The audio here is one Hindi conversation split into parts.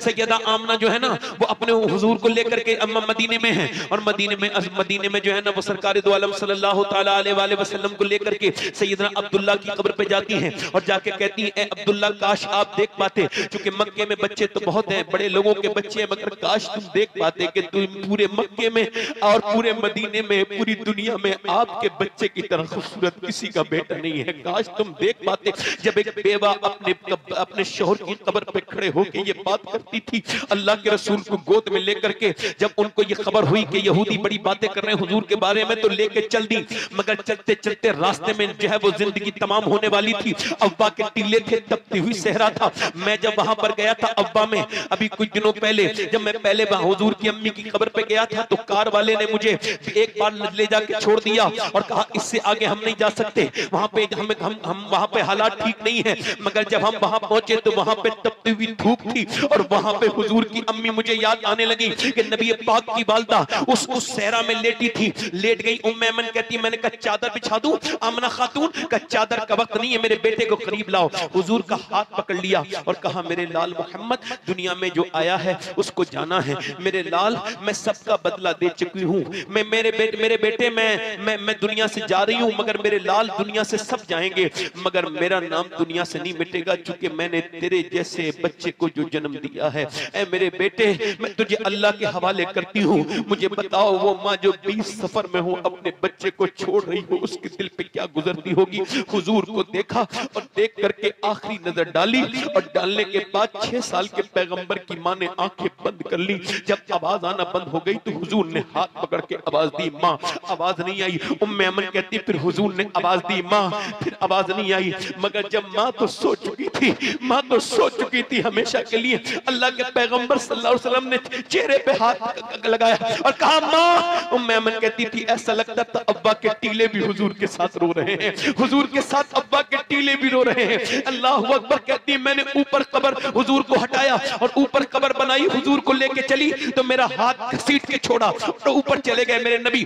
सैयदा आमना जो है ना वो अपने हुजूर को लेकर के मदीने में है, और मदीने में जो है ना वो सरकार दो आलम सल्लल्लाहु ताला अलैहि वसल्लम को लेकर के सैयदना अब्दुल्ला की कब्र पे जाती हैं और जाके कहती हैं, ए अब्दुल्ला काश आप देख पाते, क्योंकि मक्के में बच्चे तो बहुत हैं, बड़े लोगों के बच्चे हैं, मगर काश तुम देख पाते कि तुम पूरे मक्के में और पूरे मदीने में, पूरी दुनिया में आपके बच्चे की तरह खूबसूरत किसी का बेटा नहीं है। काश तुम देख पाते जब एक बेवा अपने शौहर की कब्र पे खड़े होकर ये बात करती थी, अल्लाह के रसूल को गोद में लेकर के जब उनको ये खबर हुई कि यहूदी बड़ी बातें कर रहे हैं हुजूर के बारे में, तो लेके चल दी, मगर चलते चलते रास्ते में जो है वो जिंदगी तमाम होने वाली थी। अब्बा के टीले थे, तपती हुई सहरा था। मैं जब वहां पर गया था अब्बा में, अभी कुछ दिनों पहले जब मैं पहले वहां हुजूर की अम्मी की कब्र पे गया था, तो कार वाले ने मुझे एक बार ले जाके छोड़ दिया और कहा इससे आगे हम नहीं जा सकते, वहां पे हम वहां पे हालात ठीक नहीं है। मगर जब हम वहां पहुंचे तो वहां पे तपती हुई धूप थी और वहां पे हुजूर की अम्मी मुझे याद आने लगी कि नबी पाक की वालदा उस सहरा में लेटी थी, लेट गई। उम्मे ऐमन कहती मैंने कहा चादर बिछा दूं, आमना खातून का चादर का वक्त नहीं है, मेरे बेटे को करीब लाओ। हुजूर का हाथ पकड़ लिया और कहा मेरे लाल मोहम्मद, दुनिया में जो आया है उसको जाना है। मेरे लाल, मैं सबका बदला दे चुकी हूँ, मेरे बेटे मैं दुनिया से जा रही हूँ, मगर मेरे लाल दुनिया से सब जाएंगे, मगर मेरा नाम दुनिया से नहीं मिटेगा, क्योंकि मैंने तेरे जैसे बच्चे को जो जन्म दिया है। ऐ मेरे बेटे, मैं तुझे अल्लाह के हवाले करती हूँ, मुझे बताओ वो माँ जो 20 सफर में हो अपने बच्चे को छोड़ रही हो, उसके दिल पे क्या गुजरती होगी। हुजूर को देखा और देख करके आखिरी नजर डाली, और डालने के बाद 6 साल के पैगंबर की माँ ने आंखें बंद कर ली। जब आवाज आना बंद हो गई तो हुजूर ने हाथ पकड़ के आवाज दी, माँ। आवाज नहीं आई। उम्मे ऐमन कहती फिर हुजूर ने आवाज दी, माँ। फिर आवाज नहीं आई, मगर जब माँ तो सो चुकी थी, माँ तो सो चुकी थी हमेशा के लिए। अल्लाह के पैगंबर सल्लल्लाहु अलैहि वसल्लम ने चेहरे पे हाथ लगाया और कहा माँ। उम्मे ऐमन कहती थी ऐसा लगता था अब्बा के टीले भी हुजूर के साथ रो रहे हैं, हुजूर के साथ अब्बा के टीले भी रो रहे हैं। अल्लाह अकबर कहती है मैंने ऊपर कब्र हुजूर को हटाया और ऊपर कब्र बनाई, हुजूर को लेके चली तो मेरा हाथ घसीट के छोड़ा तो ऊपर चले गए मेरे नबी,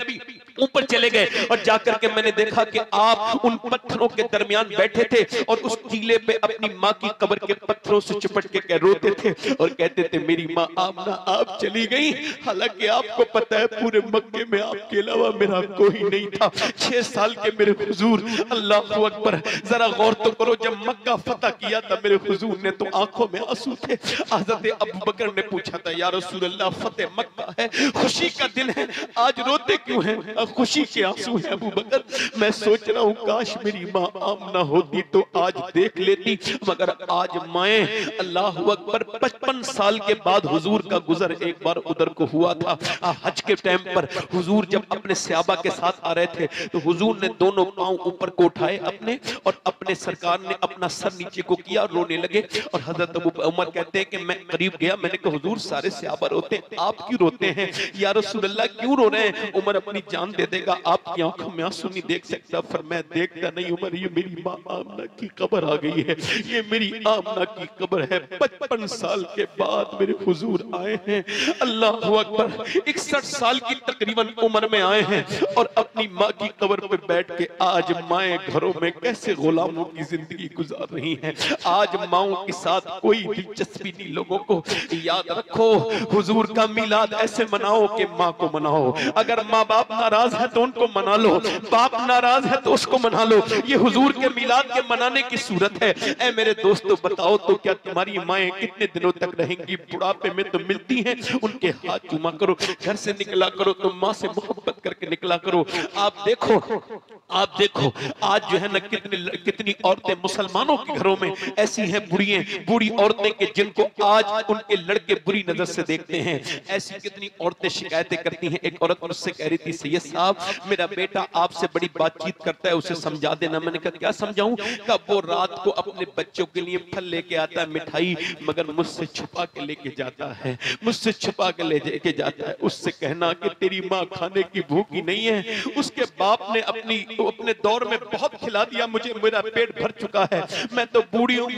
ऊपर चले गए। और जाकर के मैंने देखा कि आप उन पत्थरों के दरमियान बैठे थे और उस टीले पे अपनी माँ की कब्र के पत्थरों से चिपट के रोते थे और कहते थे मेरी माँ आमना आप चली गई, हालांकि आपको पता है पूरे मक्के में आपके अलावा मेरा कोई नहीं था। 6 साल के मेरे हुजूर, अल्लाह अकबर, जरा गौर तो करो, जब मक्का फतह किया था मेरे हुजूर ने तो आंखों में आंसू थे। हज़रत अबू बकर ने पूछा था या रसूल अल्लाह फतेह मक्का है, खुशी का दिन है, आज रोते क्यों हैं? खुशी के आंसू हैं अबू बकर। मैं सोच रहा हूँ काश मेरी माँ आमना होती तो आज देख लेती, मगर आज माए, अल्लाह अकबर, 55 साल के बाद हुजूर का गुजर एक बार उधर को हुआ था। हज के टाइम पर हुजूर जब अपने सहाबा के साथ आ रहे थे तो हुजूर ने दोनों पांव ऊपर को उठाए अपने, और अपने सरकार ने अपना सर नीचे को किया, रोने लगे। और हजरत अबू उमर कहते हैं कि मैं करीब गया, मैंने कहा हुजूर सारे सहाबा रोते हैं, आप क्यों रोते हैं? या रसूल अल्लाह क्यों रो रहे हैं? उमर अपनी जान दे देगा, आपकी आंखों में आंसू नहीं देख सकता। पर मैं देखता नहीं उमर, ये मेरी माँ आमना की कब्र आ गई है, ये मेरी आमना की कब्र है। 55 साल के बाद मेरे हुजूर आए हैं, अल्लाह अकबर, 61 साल की तकरीबन उम्र में आए हैं और अपनी माँ की कब्र पे बैठ के आज माएं घरों में कैसे गुलामों की जिंदगी गुजार रही हैं। आज माओं के साथ कोई दिलचस्पी नहीं लोगों को। याद रखो हुजूर का मिलाद ऐसे मनाओ कि माँ को मनाओ। अगर माँ बाप नाराज है तो उनको मना लो, बाप नाराज है तो उसको मना लो। ये हुजूर के मिलाद के मनाने की सूरत है। ऐ मेरे दोस्तों बताओ तो क्या तुम्हारी माएं कितने दिनों तक रहेंगी? बुढ़ापे में तो मिलती हैं, उनके हाथ चूमा करो, घर से निकला करो तो माँ से मोहब्बत करके निकला करो। आप देखो आज जो है ना कितनी औरतें मुसलमानों के घरों में ऐसी हैं बूढ़ी औरतें के जिनको आज उनके लड़के बुरी नजर से देखते हैं। ऐसी कितनी औरतें शिकायतें करती हैं। एक औरत मुझसे कह रही थी सैयद साहब मेरा बेटा आपसे बड़ी बातचीत करता है, उसे समझा देना। मैंने कहा क्या समझाऊं? कब वो रात को अपने बच्चों के लिए फल लेके आता है, मिठाई, मगर मुझसे छुपा के लेके जाता है, मुझसे छुपा के लेके जाता है। उससे कहना कि तेरी माँ खाने की भूखी नहीं है, उसके बाप ने अपने दौर में बहुत खिला दिया, मुझे मेरा पेट भर चुका है, मैं तो बूढ़ी हूं,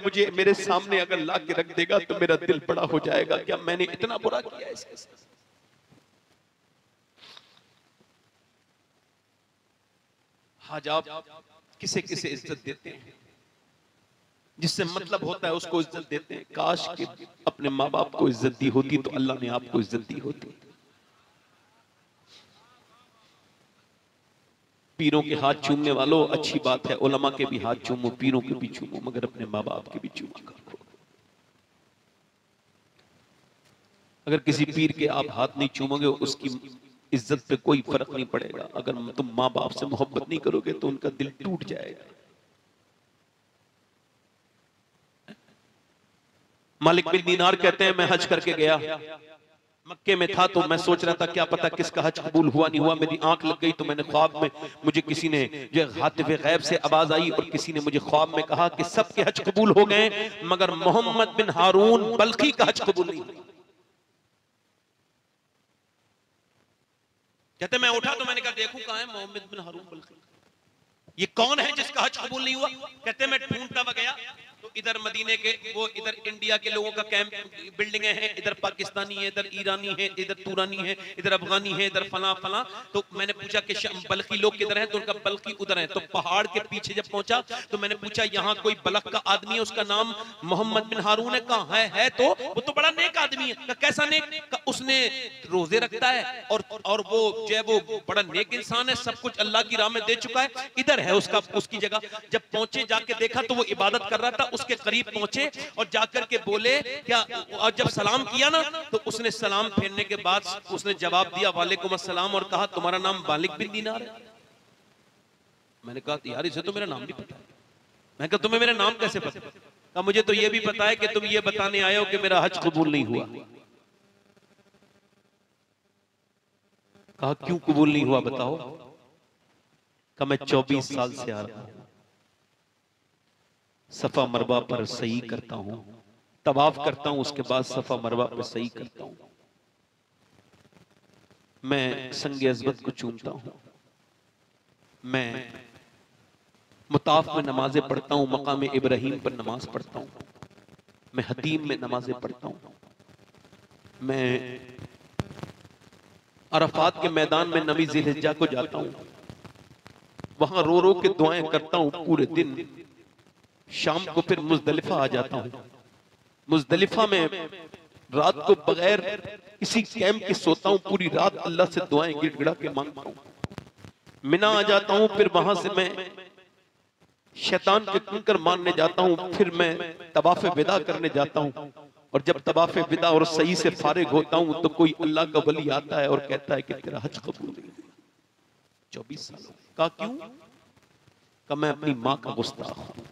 मुझे मेरे सामने अगर ला के रख देगा तो मेरा दिल बड़ा हो जाएगा। क्या मैंने इतना बुरा किया इसके साथ? आज आप किसे किसे इज्जत देते हैं? जिससे मतलब होता है उसको इज्जत देते हैं। काश कि अपने माँ बाप को इज्जत दी होती तो अल्लाह ने आपको इज्जत दी होती। पीरों के हाथ चूमने वालों, अच्छी बात है, उलमा के भी हाथ चूमो, पीरों के भी चूमो, मगर अपने माँ बाप के भी चूमा करो। अगर किसी पीर के आप हाथ नहीं चूमोगे उसकी इज्जत पे कोई फर्क नहीं पड़ेगा। अगर तुम माँ बाप से मोहब्बत नहीं करोगे तो उनका दिल टूट जाएगा। मालिक बिन दीनार कहते हैं मैं हज करके गया, मक्के में था, तो मैं सोच रहा था क्या पता किसका हज कबूल हुआ नहीं हुआ। मेरी आंख लग गई तो मैंने ख्वाब में, मुझे किसी ने जो हातिफ़े गैब से आवाज आई और किसी ने मुझे ख्वाब में कहा कि सबके हज कबूल हो गए मगर मोहम्मद बिन हारून बल्खी का हज कबूल नहीं। कहते मैं उठा तो मैंने कहा देखूं कहां है मोहम्मद बिन हारून बल्खी, ये कौन है जिसका हज कबूल नहीं हुआ। कहते मैं ढूंढता हुआ गया तो इधर मदीने के, वो इधर इंडिया के लोगों का कैंप, बिल्डिंगें हैं, इधर पाकिस्तानी है, इधर ईरानी है, इधर तुरानी है, इधर अफगानी है, इधर फला फला। तो मैंने पूछा कि बल्खी लोग किधर हैं, तो उनका बल्खी उधर है। तो पहाड़ के पीछे जब पहुंचा तो मैंने पूछा यहाँ कोई बलख का आदमी है, उसका नाम मोहम्मद बिन हारून है। कहा है तो वो तो बड़ा नेक आदमी है। कैसा नेक? उसने रोजे रखता है और वो जो है वो बड़ा नेक इंसान है, सब कुछ अल्लाह की राह में दे चुका है। इधर है उसका, उसकी जगह। जब पहुंचे जाके देखा तो वो इबादत कर रहा था। उसके करीब पहुंचे और जाकर के बोले क्या, और जब सलाम किया ना तो उसने सलाम फेरने के बाद उसने जवाब दिया वालेकुम अस्सलाम और कहा तुम्हारा नाम मालिक बिन दीनार है। मैंने कहा यार इसे तो मेरा नाम नहीं पता। मैं कहा तुम्हें मेरा नाम कैसे पता? कहा मुझे तो ये भी पता है कि तुम ये बताने आए हो कि मेरा हज कबूल नहीं हुआ। कहा क्यों कबूल नहीं हुआ बताओ। कहा मैं 24 साल से आ रहा हूं, सफा मरवा पर सही करता हूं, तवाफ करता हूं, उसके बाद सफा मरवा पर सही करता हूं, मैं संगे अज़मत को चूमता हूं, मैं मुताफ में नमाजें पढ़ता हूं, मकाम इब्राहिम पर नमाज पढ़ता हूं, मैं हतीम में नमाजें पढ़ता हूं, मैं अरफात के मैदान में नबी ज़िलहिज्जा को जाता हूं, वहां रो रो के दुआएं करता हूं पूरे दिन। शाम को फिर मुज़दलिफा आ जाता हूं, मुज़दलिफा में रात को बगैर किसी कैंप के सोता हूं, पूरी रात अल्लाह से दुआएं गिड़गिड़ा के मांगता हूं। मिना आ जाता हूं, फिर वहां से मैं शैतान के कंकर मारने जाता हूं, फिर मैं तवाफ़े विदा करने जाता हूं। और जब तवाफ़े विदा और सही से फारिग होता हूं तो कोई अल्लाह का वली आता है और कहता है कि तेरा हज कबूल नहीं। 24 साल। कहा क्यों? कहा मैं अपनी माँ का गुस्ताख हूं।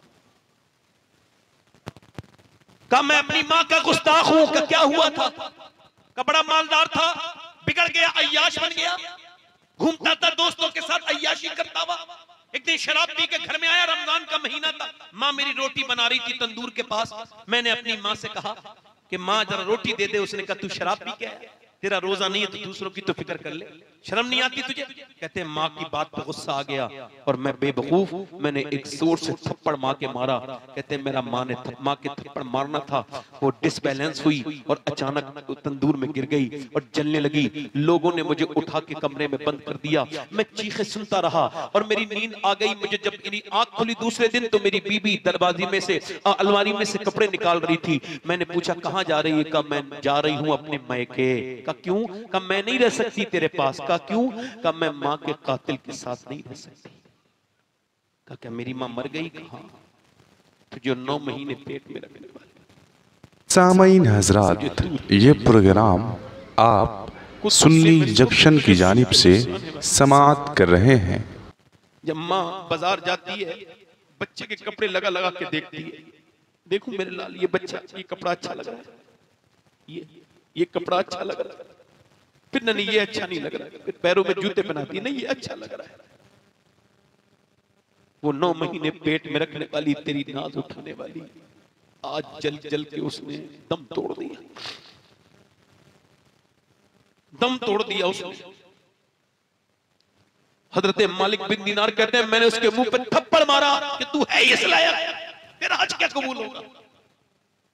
कहा मैं अपनी माँ का गुस्ताख हूं। का क्या हुआ था? का बड़ा मालदार था, बिगड़ गया, अय्याश बन गया, घूमता था दोस्तों के साथ, अय्याशी करता हुआ। एक दिन शराब पी के घर में आया, रमजान का महीना था, माँ मेरी रोटी बना रही थी तंदूर के पास। मैंने अपनी माँ से कहा कि माँ जरा रोटी दे दे। उसने कहा तू शराब पी के आया, तेरा रोजा नहीं है तो दूसरों की तो फिक्र कर ले, शर्म नहीं आती तुझे? कहते माँ की बात पे गुस्सा आ गया और मैं बेवकूफ, मैंने एक जोर से थप्पड़ माँ के मारा। कहते मेरा माँ के थप्पड़ मारना था, वो डिसबैलेंस हुई और अचानक तंदूर में गिर गई और जलने लगी। लोगों ने मुझे उठा के कमरे में बंद कर दिया, मैं चीखें सुनता रहा और मेरी नींद आ गई। मुझे जब मेरी आंख खुली दूसरे दिन तो मेरी बीबी दरवाजे में से अलमारी में से कपड़े निकाल रही थी। मैंने पूछा कहाँ जा रही है? कहा मैं जा रही हूँ अपने मैके। क्यों? कहा मैं नहीं रह सकती तेरे पास। कहा क्यों? कहा मैं माँ के कातिल के साथ नहीं रह सकती। कहा क्या मेरी माँ मर गई? कहा तो जो 9 महीने पेट में रखने वाले। सामईन हजरात, ये प्रोग्राम आप सुन्नी जंक्शन की जानिब से समाअत कर रहे हैं। जब माँ बाजार जाती है, बच्चे के कपड़े लगा लगा के देखती है, देखूं मेरे लाल ये बच्चा, ये कपड़ा अच्छा लग रहा है, ये कपड़ा अच्छा लग रहा है, फिर नहीं ये अच्छा नहीं लग रहा है, फिर पैरों में जूते पहनाती है, नहीं ये अच्छा लग रहा है। वो 9 महीने पेट में रखने वाली तेरी नाज उठाने वाली आज जल जल के उसने दम तोड़ दिया, दम तोड़ दिया उसने। हजरत मालिक बिन दीनार कहते हैं मैंने उसके मुंह पे थप्पड़ मारा कि तू है इस लायक, तेरा आज क्या कबूल होगा?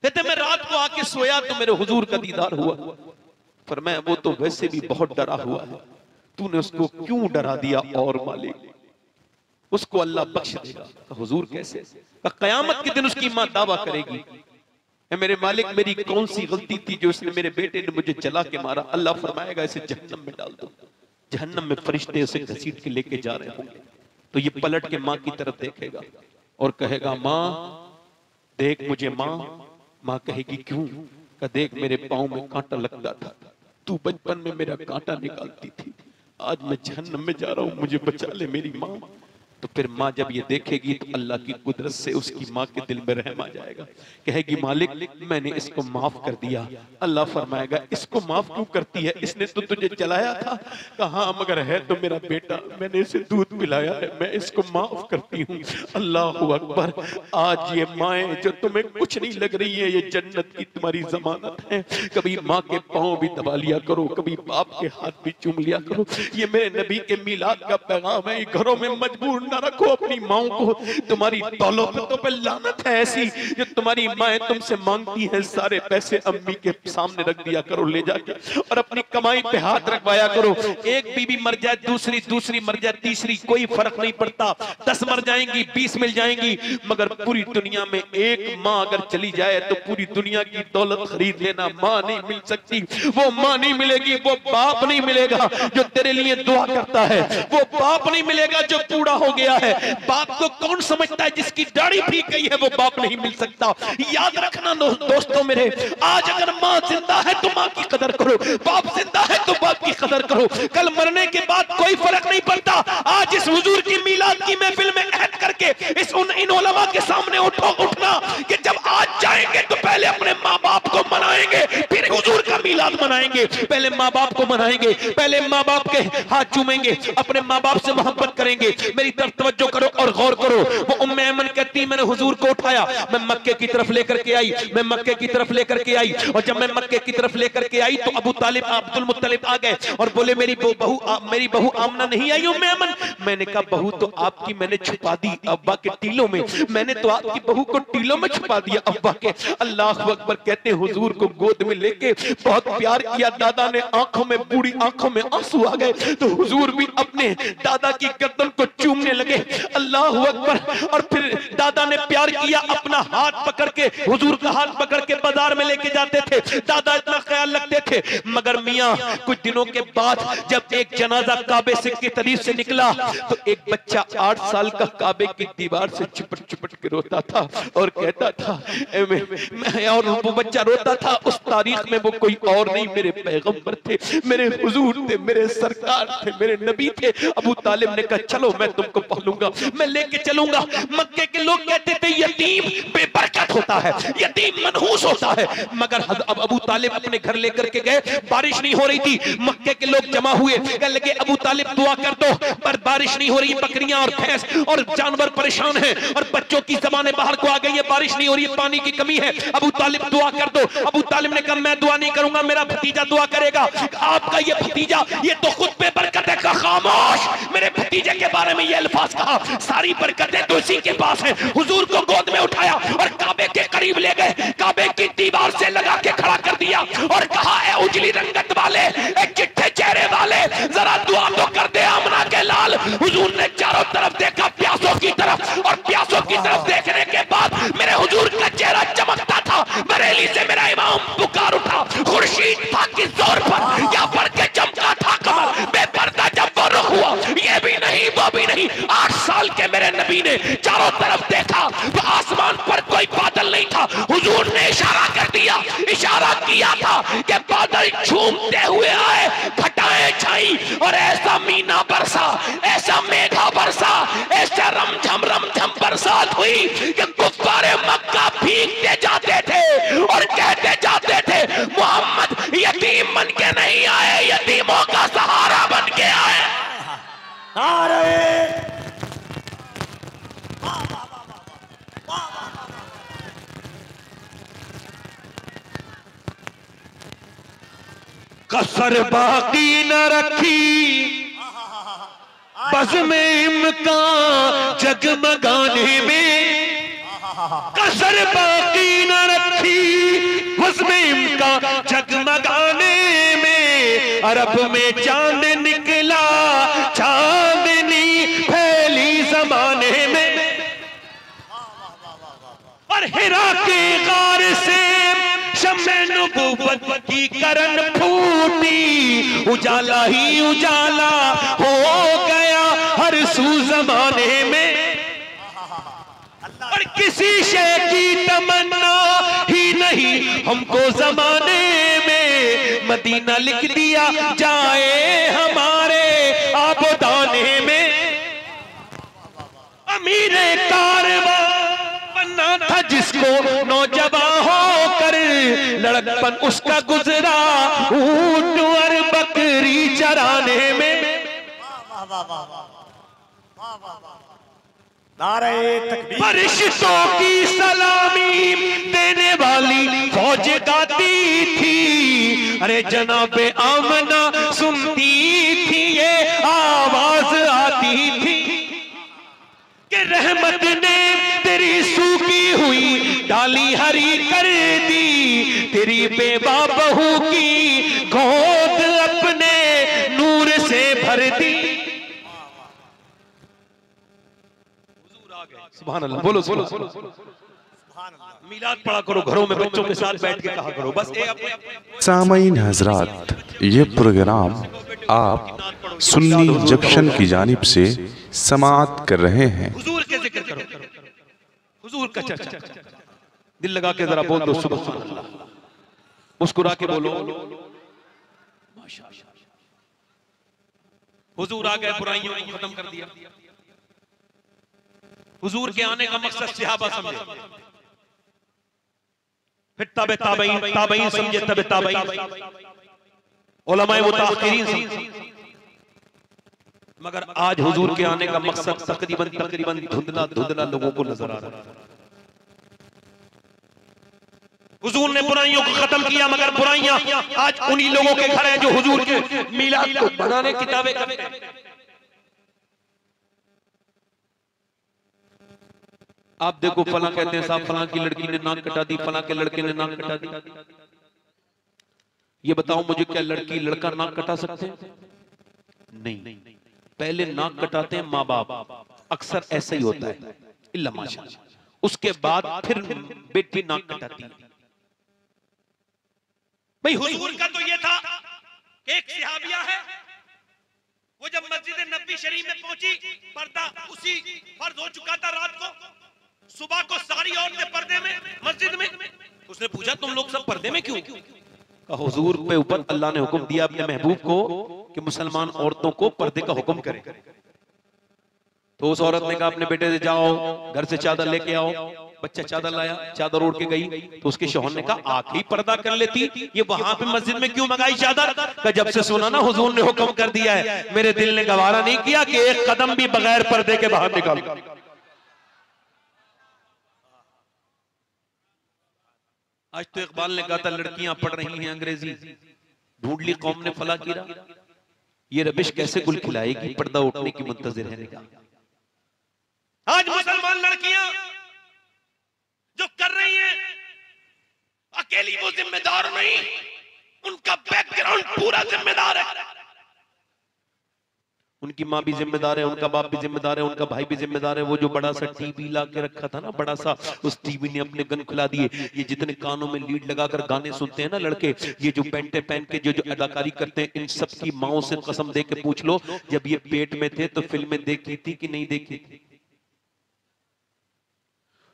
कहते मैं रात को आके सोया तो मेरे हुजूर का दीदार हुआ, पर मैं वो तो वैसे भी बहुत डरा हुआ है, तूने उसको क्यों डरा दिया? और मालिक उसको अल्लाह बख्श देगा। हुजूर कैसे? कयामत के दिन उसकी मां दावा करेगी, मेरे मालिक मेरी कौन सी गलती थी जो उसने मेरे बेटे ने मुझे जला के मारा। अल्लाह फरमाएगा इसे जहन्नम में डाल दो। जहन्नम में फरिश्ते उसे घसीट के लेके जा रहे होंगे, तो ये पलट के माँ की तरफ देखेगा और कहेगा माँ देख मुझे माँ। माँ कहेगी क्यों? कहा देख मेरे पाँव में कांटा लगता था, तू बचपन में मेरा कांटा निकालती थी, आज मैं जहन्नम में जा रहा हूँ, मुझे बचा ले मेरी माँ। तो फिर माँ जब ये देखेगी तो अल्लाह की कुदरत से उसकी माँ के दिल में रहम आ जाएगा, कहेगी मालिक मैंने इसको माफ कर दिया। अल्लाह फरमाएगा इसको माफ क्यों करती है, इसने तो तुझे जलाया था। कहा मगर है तो मेरा बेटा, मैंने इसे दूध पिलाया है, मैं इसको माफ करती हूँ। अल्लाह अकबर। आज ये माएँ जो तुम्हें कुछ नहीं लग रही है, ये जन्नत की तुम्हारी जमानत है। कभी माँ के पाँव भी दबा लिया करो, कभी बाप के हाथ भी चूम लिया करो। ये मेरे नबी के मिलाद का पैगाम है। घरों में मजबूर ना रखो अपनी माओ को, तुम्हारी दौलतों पे लानत है ऐसी जो तुम्हारी माएँ तुमसे मांगती हैं। सारे पैसे अम्मी के सामने रख दिया करो ले जाके, और अपनी कमाई पे हाथ रखवाया करो। एक बीबी मर जाए, दूसरी मर जाए, तीसरी, कोई फर्क नहीं पड़ता। 10 मर जाएंगी, 20 मिल जाएंगी, मगर पूरी दुनिया में एक माँ अगर चली जाए तो पूरी दुनिया की दौलत खरीद लेना, माँ नहीं मिल सकती। वो माँ नहीं मिलेगी, वो बाप नहीं मिलेगा जो तेरे लिए दुआ करता है, वो बाप नहीं मिलेगा जो बूढ़ा हो गया है। बाप को कौन समझता है? जिसकी दाढ़ी भीग गई है वो बाप नहीं मिल सकता। याद रखना दोस्तों मेरे, आज अगर माँ जिंदा है तो माँ की कदर करो, बाप जिंदा है तो बाप की कदर करो। कल मरने के बाद कोई फर्क नहीं पड़ता। आज इस हुजूर की मीलाद की महफिल में अहद करके इन उलमा के सामने उठना कि जब आज जाएंगे तो पहले अपने माँ बाप को मनाएंगे, फिर हुजूर का मीलाद मनाएंगे। पहले माँ बाप को मनाएंगे, पहले माँ बाप के हाथ चूमेंगे, अपने माँ बाप से मोहब्बत करेंगे। मेरी तरफ तवज्जो करो और गौर करो। वो उम्मे ऐमन कहती मैंने हुजूर को उठाया, मैं मक्के की तरफ लेकर के आई, मैं मक्के की तरफ लेकर के आई, और जब मैं मक्के की तरफ लेकर के आई तो अबू तालिब अब्दुल मुत्तलिब आ गए और बोले मेरी बहू आमना नहीं आई उम्मे ऐमन। मैंने कहा बहू तो आपकी मैंने छुपा दी अब्बा के टीलों में, मैंने तो आपकी बहू को टीलों में छुपा दिया अब्बा के। अल्लाह अकबर। कहते हुजूर को गोद में लेके बहुत प्यार किया। दादा ने आंखों में, बूढ़ी आंखों में आंसू आ गए तो हुजूर भी अपने दादा की गर्दन को चूमने लगे। अल्लाह अकबर। और फिर दादा ने प्यार किया, अपना हाथ पकड़ के, हुजूर का हाथ पकड़ के बाजार में लेके जाते थे। दादा इतना ख्याल रखते थे। मगर मियां कुछ दिनों के बाद जब एक जनाजा काबे से की तरफ से निकला तो एक बच्चा 8 साल का काबे की दीवार से चिपट के रोता था और कहता था और वो बच्चा रोता था। उस तारीख में वो कोई और नहीं, मेरे पैगंबर थे, मेरे हुजूर थे, मेरे सरकार थे, मेरे नबी थे। अबू तालिब ने कहा चलो मैं तुमको पालूंगा, मैं लेके चलूंगा। मक्के के लोग कहते थे यतीम बेबरकत होता है, यतीम मनहूस होता है। मगर अब अबू तालिब अपने घर लेकर के गए, बारिश नहीं हो रही थी। मक्के के लोग जमा हुए, कहने लगे अबू तालिब दुआ कर दो, पर बारिश नहीं हो रही। बकरियां और भैंस और जानवर परेशान हैं और बच्चों की ज़बानें बाहर को आ गई है, बारिश नहीं हो रही है, पानी की कमी है। अबू तालिब दुआ कर दो। अबू तालिब ने कहा मैं दुआ नहीं करूंगा, मेरा भतीजा दुआ करेगा। आपका ये भतीजा ये तो खुद बेबरकत है। खामोश, मेरे भतीजे के बारे में ये अल्फाज कहा, सारी बरकतें तो इसी के पास है। हुजूर को गोद में उठाया और काबे के करीब ले गए, काबे की दीवार से लगा के खड़ा कर दिया और कहा ए उजली रंगत वाले, ए चिट्ठे चेहरे वाले, जरा दुआ तो कर दे आमना के लाल। हुजूर ने चारों तरफ देखा प्यासों की तरफ, और प्यासों की तरफ देखने के बाद मेरे हुजूर का चेहरा चमकता था। बरेली से मेरा इमाम पुकार उठा, खुर्शीद था किस जोर पर या बढ़ के चमका था कमर, बेपर्दा जब वो रुख हुआ, ये भी नहीं वो भी नहीं। 8 साल के मेरे नबी ने चारों तरफ देखा तो आसमान पर कोई बादल नहीं था। हुजूर ने इशारा कर दिया, इशारा किया था कि बादल झूमते हुए आए, घटाएं छाई और ऐसा मीना बरसा, ऐसा मेघा बरसा, ऐसा रमझम बरसात हुई कि कुफ्फारे मक्का भीगते जाते थे और कहते जाते थे मोहम्मद यतीम बन के नहीं आए, यतीमों का सहारा बन के आए। कसर बाकी न रखी बज़्म इम्कान जगमगाने में, कसर बाकी न रखी बज़्म इम्कान जगमगाने में। अरब में चांद निकला, चांदनी फैली ज़माने हिरा के गार से शम्मे नबुव्वत की करन फूटी, उजाला ही उजाला हो गया हर सू जमाने में, और किसी शय की तमन्ना ही नहीं हमको जमाने में, मदीना लिख दिया जाए हमारे आबोदाने में। अमीरे कारवां बनना था जिसको नौजवान होकर, लड़कपन उसका गुजरा ऊंट और बकरी चराने में। फरिश्तों की सलामी देने वाली फौज गाती थी, अरे जनाबे आमना सुनती थी ये आवाज आती थी कि रहमत ने तेरी सूखी हुई डाली हरी कर दी, तेरी बेवा बहू की गोद अपने नूर से भर दी। सुभान अल्लाह, बोलो बोलो। मिलाद पढ़ा करो घरों में, बच्चों के साथ बैठ के कहा करो। बस सामईन हजरात, ये प्रोग्राम आप सुन्नी जंक्शन की जानिब से समाअत कर रहे हैं। हुजूर के जिक्र करो, हुजूर का चर्चा, दिल लगा के जरा बोल दो सुबह सुबह, मुस्कुरा के बोलो माशाअल्लाह। हुजूर आ गए, बुराइयों को खत्म कर दिया। हुजूर के आने का मकसद सहाबा समझे, फिर तबे ताबईन समझे, तबे ताबईन उलमाए मुताअखिरीन समझे। मगर आज हुजूर के आने का मकसद तकरीबन धुंधला लोगों को नजर आ रहा है। हुजूर ने बुराइयों को खत्म किया, मगर बुराइयां आज उन्हीं लोगों के घर हैं जो हुजूर के मिलाद को बनाने की दावे करते हैं। आप देखो, फला कहते हैं साहब फला की लड़की ने नाक कटा दी, फला के लड़के ने नाक कटा दी। ये बताओ मुझे, क्या लड़की लड़का नाक कटा सकते हैं? नहीं, पहले नाक कटाते हैं माँ बाप, अक्सर ऐसा ही होता है, इल्ला माशाअल्लाह। उसके बाद फिर बेटी नाक कटाती है। भाई हुजूर का तो ये था कि एक सहाबिया है, वो जब मस्जिद नबी शरीफ में पहुंची, पर्दा उसी फर्ज हो चुका था रात को, सुबह को सारी औरतें पर्दे में मस्जिद में। उसने पूछा तुम लोग सब पर्दे में क्यों? कहा हुजूर पे ऊपर अल्लाह ने हुक्म दिया अपने महबूब को कि मुसलमान औरतों को पर्दे का हुक्म करे। तो उस औरत ने कहा अपने बेटे से जाओ घर से चादर लेके आओ। बच्चा चादर लाया, चादर ओढ़ के गई तो उसके शौहर ने कहा आके ही पर्दा कर लेती, ये वहां पे मस्जिद में क्यों मंगाई चादर? का जब से सुना ना हुजूर ने हुक्म कर दिया है, मेरे दिल ने गवारा नहीं किया कि एक कदम भी बगैर पर्दे के बाहर निकाल। आज तो इकबाल ने कहा था लड़कियां पढ़ रही हैं अंग्रेजी, ढूंढ ली कौम ने फला कीरा, ये रबिश कैसे गुल खिलाएगी, पर्दा उठने की मुंतजिर रहने का। आज मुसलमान लड़कियां जो कर रही हैं, अकेली वो जिम्मेदार नहीं, उनका बैकग्राउंड पूरा जिम्मेदार है। उनकी माँ भी जिम्मेदार है, उनका बाप भी जिम्मेदार है, उनका भाई भी जिम्मेदार है। वो जो बड़ा सा टीवी ला के रखा था ना, बड़ा सा, उस टीवी ने अपने गन खुला दिए। ये जितने कानों में लीड लगाकर गाने सुनते हैं ना लड़के, ये जो पैंटे पहन के जो अदाकारी करते हैं, इन सब की माओ से कसम दे के पूछ लो, जब ये पेट में थे तो फिल्में देखी थी कि नहीं देखी थी?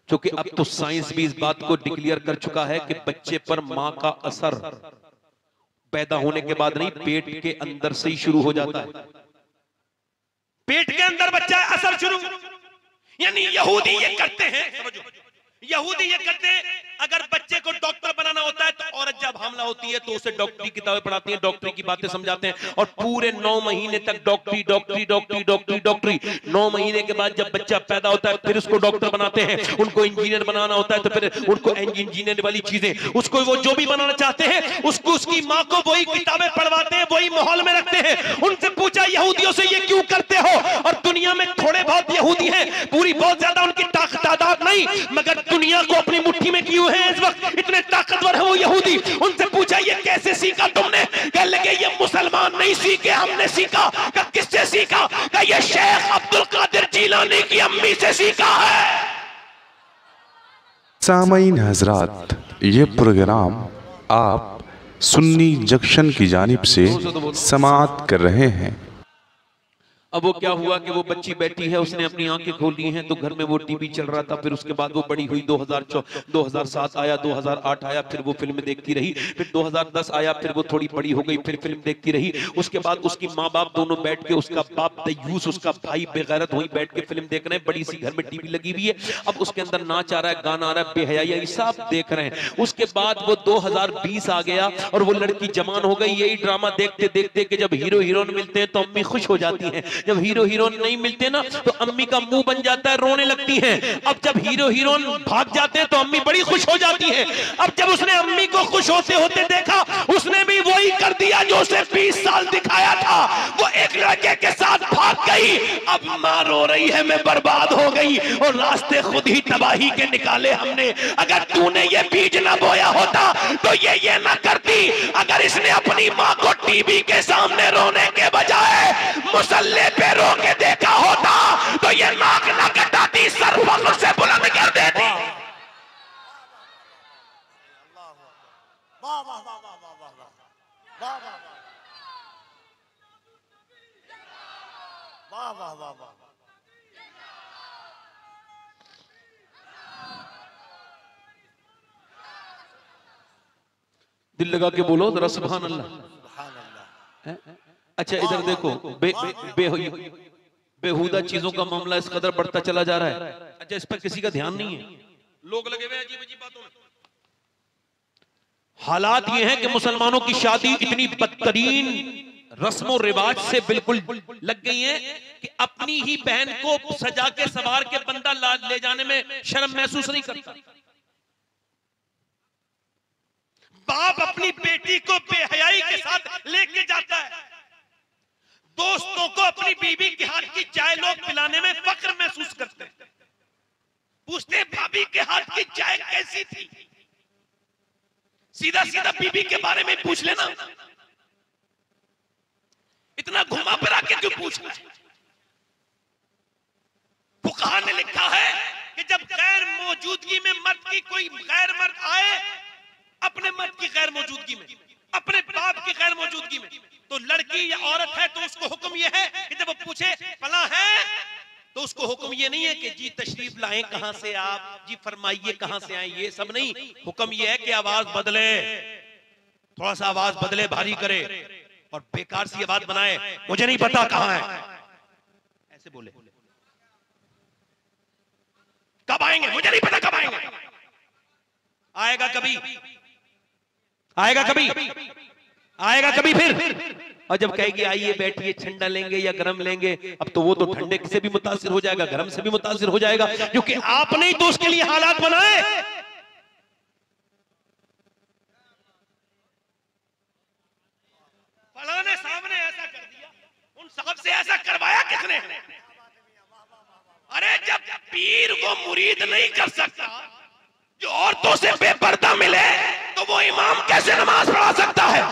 क्योंकि अब तो साइंस भी इस बात को डिक्लेयर कर चुका है कि बच्चे पर माँ का असर पैदा होने के बाद नहीं, पेट के अंदर से ही शुरू हो जाता है। पेट के अंदर बच्चा असर शुरू, यानी यहूदी ये करते हैं, समझो, यहूदी ये करते हैं, अगर बच्चे को डॉक्टर बनाना होता है तो औरत जब हमला होती है तो उसे डॉक्टरी किताबें पढ़ाती हैं, डॉक्टरी की बातें समझाते हैं, और पूरे 9 महीने तक डॉक्टरी डॉक्टरी डॉक्टरी डॉक्टरी डॉक्टरी। 9 महीने के बाद जब बच्चा पैदा होता है फिर उसको डॉक्टर बनाते हैं। उनको इंजीनियर बनाना होता है तो फिर उनको इंजीनियर वाली चीजें, उसको वो जो भी बनाना चाहते हैं उसको उसकी माँ को वही किताबें पढ़वाते हैं, वही माहौल में रखते हैं। उनसे पूछा यहूदियों से ये क्यों करते हो? और दुनिया में थोड़े बहुत यहूदी हैं, पूरी बहुत ज्यादा उनकी तादाद नहीं, मगर दुनिया को अपनी मुट्ठी में क्यों है इस वक्त, इतने ताकतवर है वो यहूदी। उनसे पूछा ये कैसे सीखा तुमने? कह लगे ये मुसलमान नहीं सीखे, हमने सीखा। किससे सीखा? कहा ये शेख अब्दुल कादिर जिलानी की अम्मी से सीखा है। सामईन हजरात, ये प्रोग्राम आप सुन्नी जंक्शन की जानिब से समाअत कर रहे हैं। अब वो क्या हुआ कि वो बच्ची बैठी है, उसने अपनी आंखें खोली हैं तो घर में वो टीवी चल रहा था। फिर उसके बाद वो बड़ी हुई, 2007 आया, 2008 आया, फिर वो फिल्म देखती रही। फिर 2010 आया, फिर वो थोड़ी बड़ी हो गई, फिर फिल्म देखती रही। उसके बाद उसकी माँ बाप दोनों बैठ के, उसका बाप दयूस, उसका भाई बेगैरत, वहीं बैठ के फिल्म देख रहे हैं। बड़ी सी घर में टीवी लगी हुई है। अब उसके अंदर नाच आ रहा है, गाना आ रहा है, बेहयाई सब देख रहे हैं। उसके बाद वो 2020 आ गया और वो लड़की जवान हो गई। यही ड्रामा देखते देखते कि जब हीरो हीरोइन मिलते हैं तो अम्मी खुश हो जाती है, जब हीरो हीरोइन नहीं मिलते ना तो अम्मी का मुंह बन जाता है, रोने लगती हैं। अब जब हीरो हीरोइन भाग जाते हैं तो अम्मी बड़ी खुश हो जाती है। अब जब उसने अम्मी को खुश होते होते देखा, उसने भी वही कर दिया जो उसे 20 साल दिखाया था। वो एक लड़के के साथ भाग गई। अब माँ रो रही है, मैं बर्बाद हो गई और रास्ते खुद ही तबाही के निकाले हमने। अगर तूने ये बीज ना बोया होता तो ये ना करती। अगर इसने अपनी माँ को टीवी के सामने रोने के बजाय मुसल्ले पे रो के देखा होता तो ये नाक ना कटाती, सर फख्र से बुलंद कर देती। दिल लगा के बोलो जरा सुभान अल्लाह। अच्छा इधर देखो, बेहुदा चीजों का मामला इस कदर बढ़ता चला जा रहा है। अच्छा इस पर किसी का ध्यान नहीं है, लोग लगे हुए अजीब अजीब बातों में। हालात ये हैं कि मुसलमानों की शादी इतनी बदतरीन रस्मों रिवाज से बिल्कुल लग गई है कि अपनी ही बहन को सजा के सवार के बंदा ले जाने में शर्म महसूस नहीं करता। बाप अपनी बेटी को बेहयाई के साथ लेके जाता है। दोस्तों को अपनी बीवी के हाथ की चाय लोग पिलाने में फख्र महसूस करते हैं। पूछते हैं भाभी के हाथ की चाय कैसी थी? सीधा सीधा बीवी के बारे में पूछ लेना, इतना घुमा फिरा के क्यों पूछना? फुकहा ने लिखा है कि जब गैर मौजूदगी में मर्द की कोई गैर मर्द आए, अपने मर्द की गैर मौजूदगी में, अपने बाप की गैर मौजूदगी में, तो लड़की या औरत है तो उसको हुक्म यह है कि जब वो पूछे फला है तो उसको हुक्म ये नहीं है कि जी तशरीफ लाएं कहां से आप, जी फरमाइए कहां से आए, ये सब नहीं। हुक्म ये है कि आवाज बदले, थोड़ा सा आवाज बदले, भारी करे और बेकार सी आवाज बनाए, मुझे नहीं पता कहां है, ऐसे बोले। कब आएंगे? मुझे नहीं पता कब आएंगे। आएगा कभी, आएगा कभी, आएगा कभी फिर। और जब कहेगी आइए बैठिए, ठंडा लेंगे या गरम लेंगे, अब तो वो तो ठंडे से भी मुतासिर हो जाएगा, गरम से भी मुतासिर हो जाएगा, क्योंकि आपने ही तो उसके लिए हालात बनाए। फलाने साहब ने ऐसा कर दिया, उन साहब से ऐसा करवाया किसने? अरे जब पीर को मुरीद नहीं कर सकता, जो औरतों से बेपर्दा मिले, तो वो इमाम कैसे नमाज पढ़ा सकता है?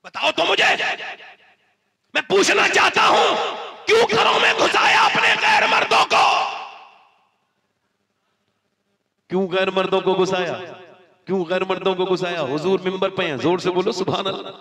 बताओ तो मुझे, मैं पूछना चाहता हूं, क्यों घरों में घुसाया अपने गैर मर्दों को? क्यों गैर मर्दों को घुसाया? क्यों गैर मर्दों को घुसाया? हुजूर मिंबर पे हैं, जोर से बोलो सुभान अल्लाह।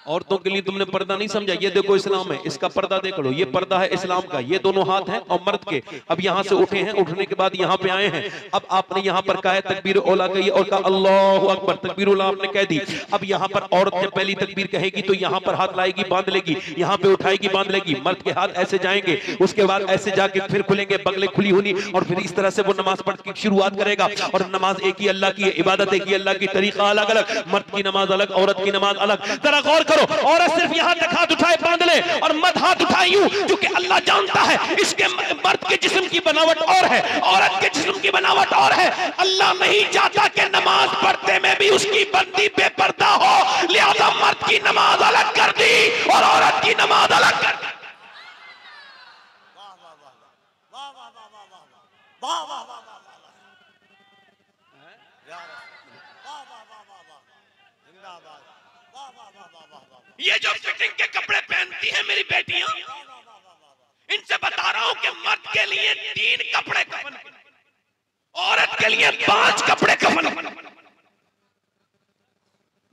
औरतों के लिए तुमने पर्दा नहीं समझा, ये देखो इस्लाम है, इसका पर्दा देख लो, ये पर्दा है इस्लाम का, ये दोनों हाथ हैं और मर्द के। अब यहाँ से उठे हैं, उठने के बाद यहाँ पे आए हैं। अब आपने यहाँ पर कहा है तकबीर औला कही और कहा अल्लाहु अकबर, तकबीर औला आपने कह दी। अब यहाँ पर औरत जब पहली तकबीर कहेगी तो यहाँ पर हाथ लाएगी, बांध लेगी, यहाँ पे उठाएगी, बांध लेगी। मर्द के हाथ ऐसे जाएंगे, उसके बाद ऐसे जाके फिर खुलेंगे, बगले खुली होनी, और फिर इस तरह से वो नमाज पढ़ की शुरुआत करेगा। और नमाज एक ही अल्लाह की है, इबादत एक ही अल्लाह की, तरीका अलग अलग, मर्द की नमाज अलग, औरत की नमाज अलग। जरा गौर करो, औरत सिर्फ यहाँ तक हाथ उठाए बांध ले और मत हाथ उठाए यूं, क्योंकि अल्लाह जानता है इसके मर्द के जिस्म की बनावट और है, औरत के जिस्म की बनावट और है। अल्लाह नहीं चाहता कि नमाज पढ़ते में भी उसकी बंदी बेपर्दा हो, लिहाजा मर्द की नमाज अलग कर दी और औरत की नमाज अलग कर दी। ये जो फिटिंग के कपड़े पहनती हैं मेरी बेटियां, इनसे बता रहा हूं कि मर्द के लिए 3 कपड़े कफन, औरत के लिए 5 कपड़े कफन।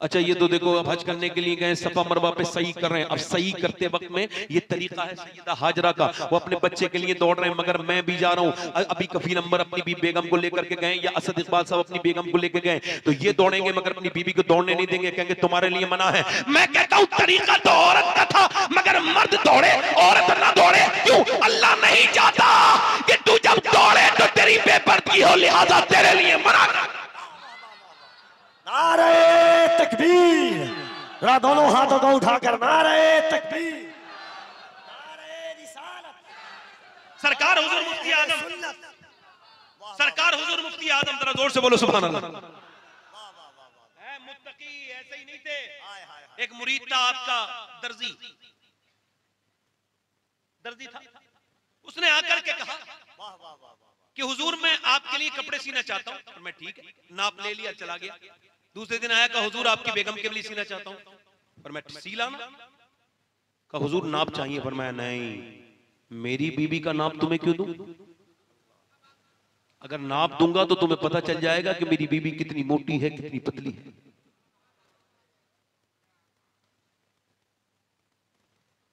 अच्छा ये तो देखो अब हज करने के लिए गए, सफा मरवा पे सही कर रहे हैं। अब सही करते वक्त में ये तरीका है सैयदा हाजरा का, वो अपने बच्चे के लिए दौड़ रहे हैं, मगर मैं भी जा रहा हूँ। अभी कफील अंबर अपनी भी बेगम को लेकर के गए, या असद इकबाल साहब अपनी बेगम को लेकर गए, तो ये दौड़ेंगे मगर अपनी बीबी को दौड़ने नहीं देंगे, कहेंगे तुम्हारे लिए मना है। मैं कहता हूँ तरीका तो औरत का था, मगर मर्द दौड़े औरत ना दौड़े, क्यों? अल्लाह नहीं चाहता कि तू जब दौड़े तो तेरी बेपरदगी हो, लिहाजा तेरे लिए मना कर। नारे तकबीर, जरा दोनों हाथों को उठाकर नारे तकबीर, नारे रिसालत। सरकार हुजूर मुफ्ती आजम, सरकार हुजूर मुफ्ती आजम, जरा जोर से बोलो सुभान अल्लाह। मुत्तकी ऐसे ही नहीं थे। एक मुरीद था आपका, दर्जी था, उसने आकर के कहा कि हुजूर मैं आपके लिए कपड़े सीना चाहता हूं। मैं ठीक है, नाप ले लिया, चला गया। दूसरे दिन आया, कहा हुजूर आपकी बेगम के लिए सीना चाहता हूं, पर मैं सीला ना। कहा हुजूर नाप चाहिए, पर मैं नहीं, मेरी बीबी का नाप तुम्हें क्यों दूं? अगर नाप दूंगा तो तुम्हें पता चल जाएगा कि मेरी बीबी कितनी मोटी है, कितनी पतली है।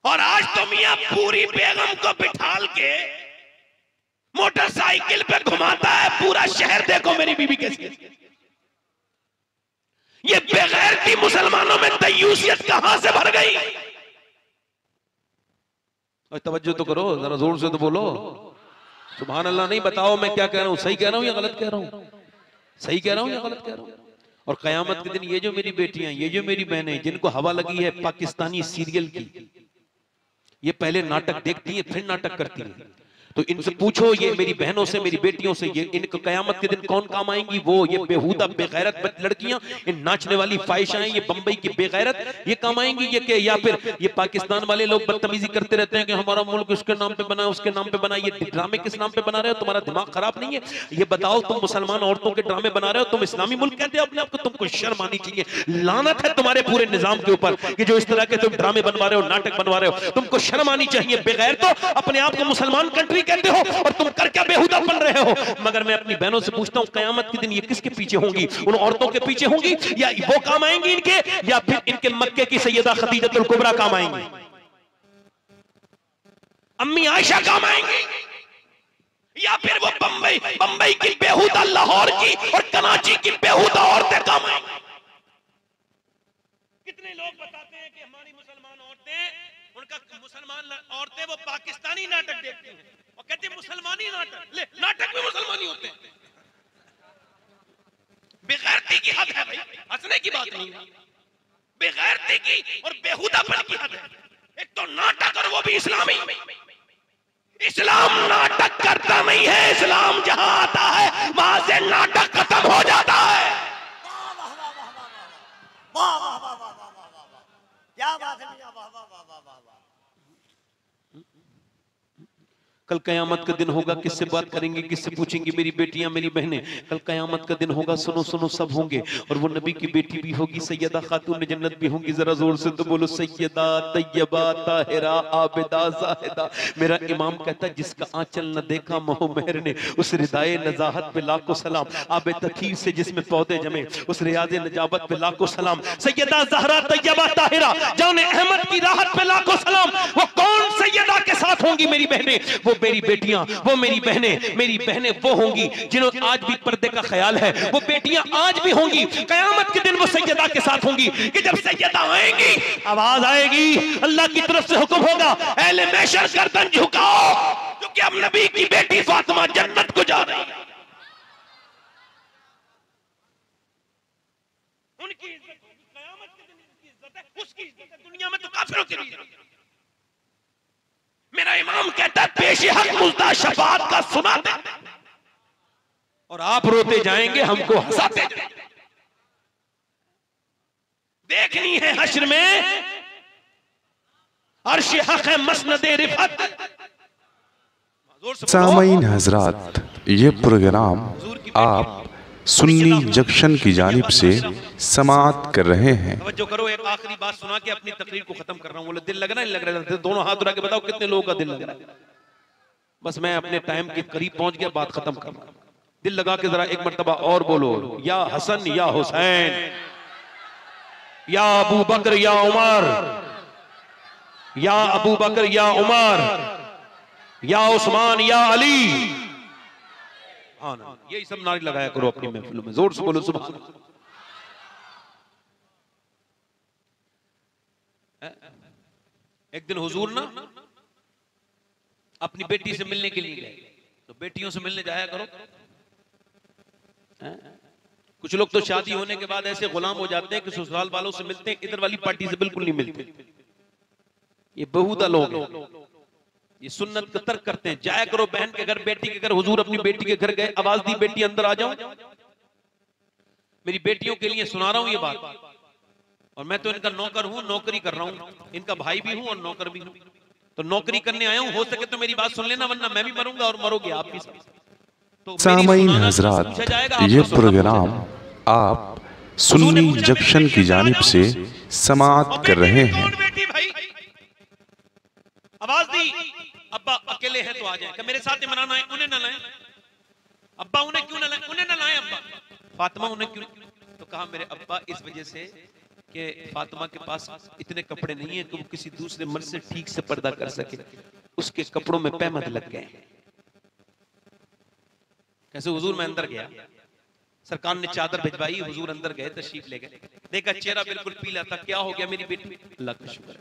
और आज तो मियां पूरी बेगम को बिठाल के मोटरसाइकिल पे घुमाता है पूरा शहर, देखो मेरी बीबी कैसी है। ये बेगैरती मुसलमानों में तय्यूसियत कहां से भर गई? और तवज्जो तो करो, जरा जोर से तो बोलो सुभान अल्लाह। नहीं बताओ मैं क्या कह रहा हूं, सही कह रहा हूं या गलत कह रहा हूं? सही कह रहा हूं या गलत कह रहा हूं? और कयामत के दिन ये जो मेरी बेटियां, ये जो मेरी बहनें, जिनको हवा लगी है पाकिस्तानी सीरियल की, ये पहले नाटक देखती है फिर नाटक करती है, तो इनसे पूछो, ये मेरी बहनों से, मेरी बेटियों से, ये इनको कयामत के दिन कौन काम आएंगी? वो ये बेहुदा बेगैरत लड़कियां, इन नाचने वाली फाहिशाएं, ये बंबई की बेगैरत, ये काम आएंगी? ये के या फिर ये पाकिस्तान वाले लोग बदतमीजी करते रहते हैं कि हमारा मुल्क उसके नाम पे बना, उसके नाम पे बना। ये ड्रामे किस नाम पे बना रहे हो? तुम्हारा दिमाग खराब नहीं है? ये बताओ, तुम मुसलमान औरतों के ड्रामे बना रहे हो, तुम इस्लामी मुल्क कहते हो अपने आप को? तुमको शर्म आनी चाहिए। लानत है तुम्हारे पूरे निजाम के ऊपर कि जो इस तरह के तुम ड्रामे बनवा रहे हो, नाटक बनवा रहे हो। तुमको शर्म आनी चाहिए। बेगैर तो अपने आप को मुसलमान कंट्री कहते हो और तुम कर क्या बेहुदा बन रहे हो? मगर मैं अपनी बहनों से पूछता हूं, कयामत के दिन ये किसके पीछे होंगी? उन औरतों के पीछे होंगी, या वो काम आएंगी इनके, या फिर इनके मक्के की सैयदा खदीजतुल कुबरा काम आएंगी, अम्मी आयशा काम आएंगी, या फिर वो बंबई की बेहुदा, लाहौर की और कराची की बेहुदा औरतें काम आएंगी? कितने लोग बताते हैं कि हमारी मुसलमान औरतें, उनका मुसलमान औरतें वो पाकिस्तानी नाटक देखती हैं और कहते हैं मुसलमानी नाटक। ले, नाटक में मुसलमानी होते हैं। बेगैरती की हद है भाई, हंसने की बात नहीं है, बेगैरती की और बेहुदापन की हद है। एक तो नाटक, और वो भी इस्लामी। इस्लाम नाटक करता नहीं है, इस्लाम जहां आता है वहां से नाटक खत्म हो जाता है। वाह वाह वाह वाह वाह वाह वाह, क्या बात है मियां, वाह वाह वाह वाह वाह। कल कयामत का दिन होगा, किससे बात करेंगे, किससे पूछेंगे? मेरी बेटियां, मेरी बहनें, कल कयामत का दिन होगा। सुनो सुनो, सब होंगे, और वो नबी की बेटी भी होगी, सैयदा खातून जन्नत भी होंगी। जरा जोर से तो बोलो, सैयदा तैयबा ताहिरा आबिदा जाहिदा। मेरा इमाम कहता है, जिसका आंचल न देखा मोह मेहर ने, उस रिदाए नजाहत पे लाखों सलाम। आबे तथीर से जिसमें पौधे जमे, उस रियाज नजाबत पे लाखों सलाम। सैयदा ज़हरा तैयबा ताहिरा जाने अहमद की राहत पे लाखों सलाम। वो कौन सैयदा के साथ होंगी? मेरी बहनें, वो मेरी बेटियां, वो मेरी बहनें वो होंगी जिन्होंने आज भी पर्दे का ख्याल है। वो बेटियां आज भी होंगी, कयामत के दिन वो सैयदा के साथ होंगी कि जब सैयदा आएंगी, आवाज आएगी, अल्लाह की तरफ से हुक्म होगा, अहले महशर गर्दन झुकाओ, क्योंकि अब नबी की बेटी फातिमा जन्नत को जा रही है। उनकी इज्जत, कयामत के दिन उनकी इज्जत है, उसकी इज्जत है दुनिया में तो काफिरों के लिए। मेरा इमाम कहता है, पेश हक मुल्ता शफात का सुनाते और आप रोते जाएंगे, हमको हंसाते जाएंगे। देखनी है हश्र में अर्श हक है मसनद रिफत। सामईन हजरात, ये प्रोग्राम आप सुन्नी जंक्शन की जानिब से समाअत कर रहे हैं। तवज्जो करो, एक आखिरी बात सुना के अपनी तकरीर को खत्म कर रहा हूं। बोले दिल लग रहा है, नहीं लग रहा है? दोनों हाथ उठा के बताओ कितने लोगों का दिल लग रहा है। बस मैं अपने टाइम के करीब पहुंच गया, बात खत्म कर रहा हूं। दिल लगा के जरा एक मर्तबा और बोलो, या हसन या हुसैन, या अबू बकर या उमर, या अबू बकर या उमर, या उस्मान या अली। हाँ ना, यही सब नारे लगाया करो अपनी महफिलों में, जोर से बोलो सुभान अल्लाह। एक दिन हुजूर ना अपनी बेटी से मिलने के लिए गए, तो बेटियों से मिलने जाया करो। कुछ लोग तो शादी होने के बाद ऐसे गुलाम हो जाते हैं कि ससुराल वालों से मिलते हैं, इधर वाली पार्टी से बिल्कुल नहीं मिलते। ये बहुधा लोग हैं, ये सुन्नत का तर्क करते हैं। जाया करो बहन के घर, बेटी के घर। हुजूर अपनी बेटी के घर गए, आवाज दी, बेटी अंदर आ जाओ। मेरी बेटियों के लिए सुना रहा हूं ये बात, और मैं तो इनका नौकर हूं, नौकरी कर रहा हूं, इनका भाई भी हूं और नौकर भी हूं। तो नौकरी करने आया हूं, हो सके तो मेरी बात सुन लेना, वरना मैं भी मरूंगा और मरोगे आप भी सब। तो सामईन हजरात, ये प्रोग्राम आप सुन्नी जंक्शन की जानिब से समाअत कर रहे हैं। आवाज दी, अब्बा अकेले हैं तो आ जाए, मेरे साथ इमरान आए, उन्हें ना लाए। अब्बा उन्हें क्यों ना लाए? उन्हें ना लाए अब्बा। फातिमा उन्हें क्यों? तो कहा मेरे अब्बा इस वजह से कि फातिमा के पास इतने कपड़े नहीं है कि वो किसी दूसरे मर्द से ठीक से पर्दा कर सके, उसके कपड़ों में पैमद लग गए। कैसे? हुजूर मैं अंदर गया, सरकार ने चादर भिजवाई, हुजूर अंदर गए, तशरीफ ले गए, देखा चेहरा बिल्कुल पीला था। क्या हो गया मेरी बेटी? अल्लाह का शुक्र है।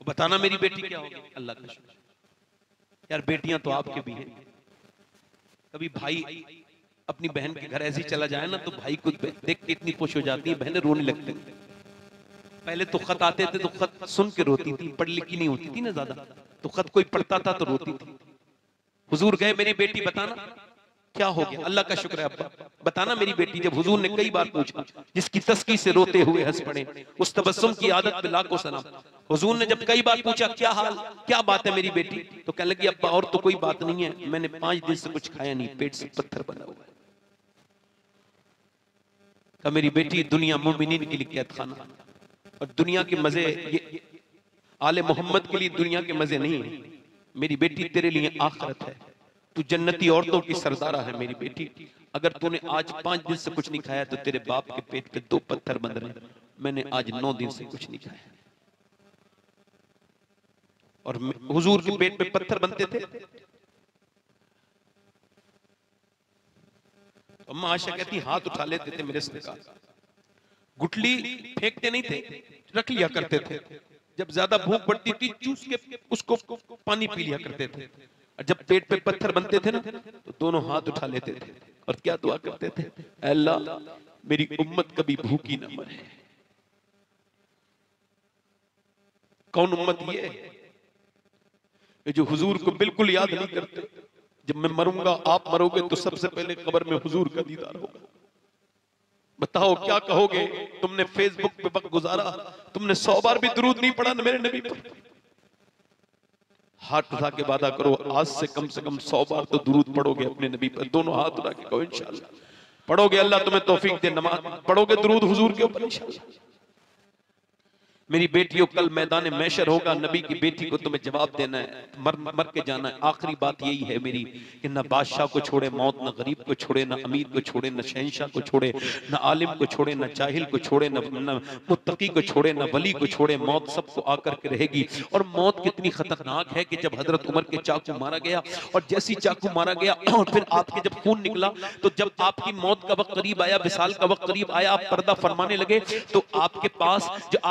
बताना मेरी बेटी क्या हो गई? अल्लाह का शुक्र। यार बेटियां तो आपके भी हैं। कभी भाई अपनी बहन के घर ऐसे ही चला जाए ना, तो भाई को देख के इतनी खुश हो जाती है, बहनें रोने लगती हैं। पहले तो खत आते थे तो खत सुन के रोती थी, पढ़ लिखी नहीं होती थी ना ज्यादा, तो खत कोई पढ़ता था तो रोती थी। हुजूर गए, मेरी बेटी बताना क्या हो गया? अल्लाह का शुक्र है अब्बा, बताना मेरी बेटी। जब हुजूर ने कई बार पूछा, जिसकी तस्की से रोते हुए हंस पड़े, उस तबस्सुम की आदत पे लाखों सलाम। हुजूर ने जब कई बार पूछा क्या हाल, क्या बात है मेरी बेटी, तो कहने लगी अब्बा और तो कोई बात नहीं है, मैंने 5 दिन से कुछ खाया नहीं, पेट से पत्थर बना हुआ है। कहा मेरी बेटी दुनिया मोमिनीन के लिए कैद खाना, और दुनिया के मजे ये आले मोहम्मद के लिए दुनिया के मजे नहीं है। मेरी बेटी तेरे लिए आखिरत है, तू जन्नती औरतों की सरदारा है मेरी बेटी। अगर तूने आज 5 दिन से कुछ नहीं खाया तो तेरे बाप के पेट पे 2 पत्थर बंध रहे हैं। मैंने आज 9 दिन से कुछ नहीं खाया, और हुजूर के पेट पे पत्थर बनते थे। अम्मा आयशा कहती हाथ उठा लेते थे मेरे सरकार, गुठली फेंकते नहीं थे, रख लिया करते थे। जब ज्यादा भूख पड़ती थी चूस के उसको पानी पी लिया करते थे, और जब पेट पे पत्थर बनते थे ना तो दोनों हाथ उठा लेते थे और क्या दुआ करते थे? अल्लाह मेरी उम्मत कभी भूखी न मरे। कौन उम्मत ये जो हुजूर को बिल्कुल याद नहीं करते। जब मैं मरूंगा, आप मरोगे, तो सबसे पहले कब्र में हुजूर का दीदार होगा। बताओ क्या कहोगे? तुमने फेसबुक पे वक्त गुजारा, तुमने 100 बार भी दुरूद नहीं पढ़ा मेरे नबी पर। हाथ उठा के वादा करो, आज से कम 100 बार तो दुरूद पढ़ोगे अपने नबी पर। दोनों हाथ उठा के कहो इंशाअल्लाह पढ़ोगे, अल्लाह तुम्हें तौफीक दे। नमाज पढ़ोगे, दुरूद हुजूर के ऊपर इंशाअल्लाह। मेरी बेटियों, कल मैदान मैशर होगा, नबी की बेटी को तुम्हें जवाब देना है, मर के जाना है। आखिरी बात यही है मेरी कि न बादशाह को छोड़े मौत, न गरीब को छोड़े, न अमीर को छोड़े, न शहंशाह को छोड़े, न आलिम को छोड़े, न जाहिल को छोड़े, न मुत्तकी को छोड़े, न वली को छोड़े। मौत सबको आकर के रहेगी। और मौत कितनी खतरनाक है कि जब हजरत उमर के चाकू मारा गया, और जैसी चाकू मारा गया और फिर आपके जब खून निकला, तो जब आपकी मौत का वक्त करीब आया, विसाल का वक्त करीब आया, आप पर्दा फरमाने लगे, तो आपके पास जो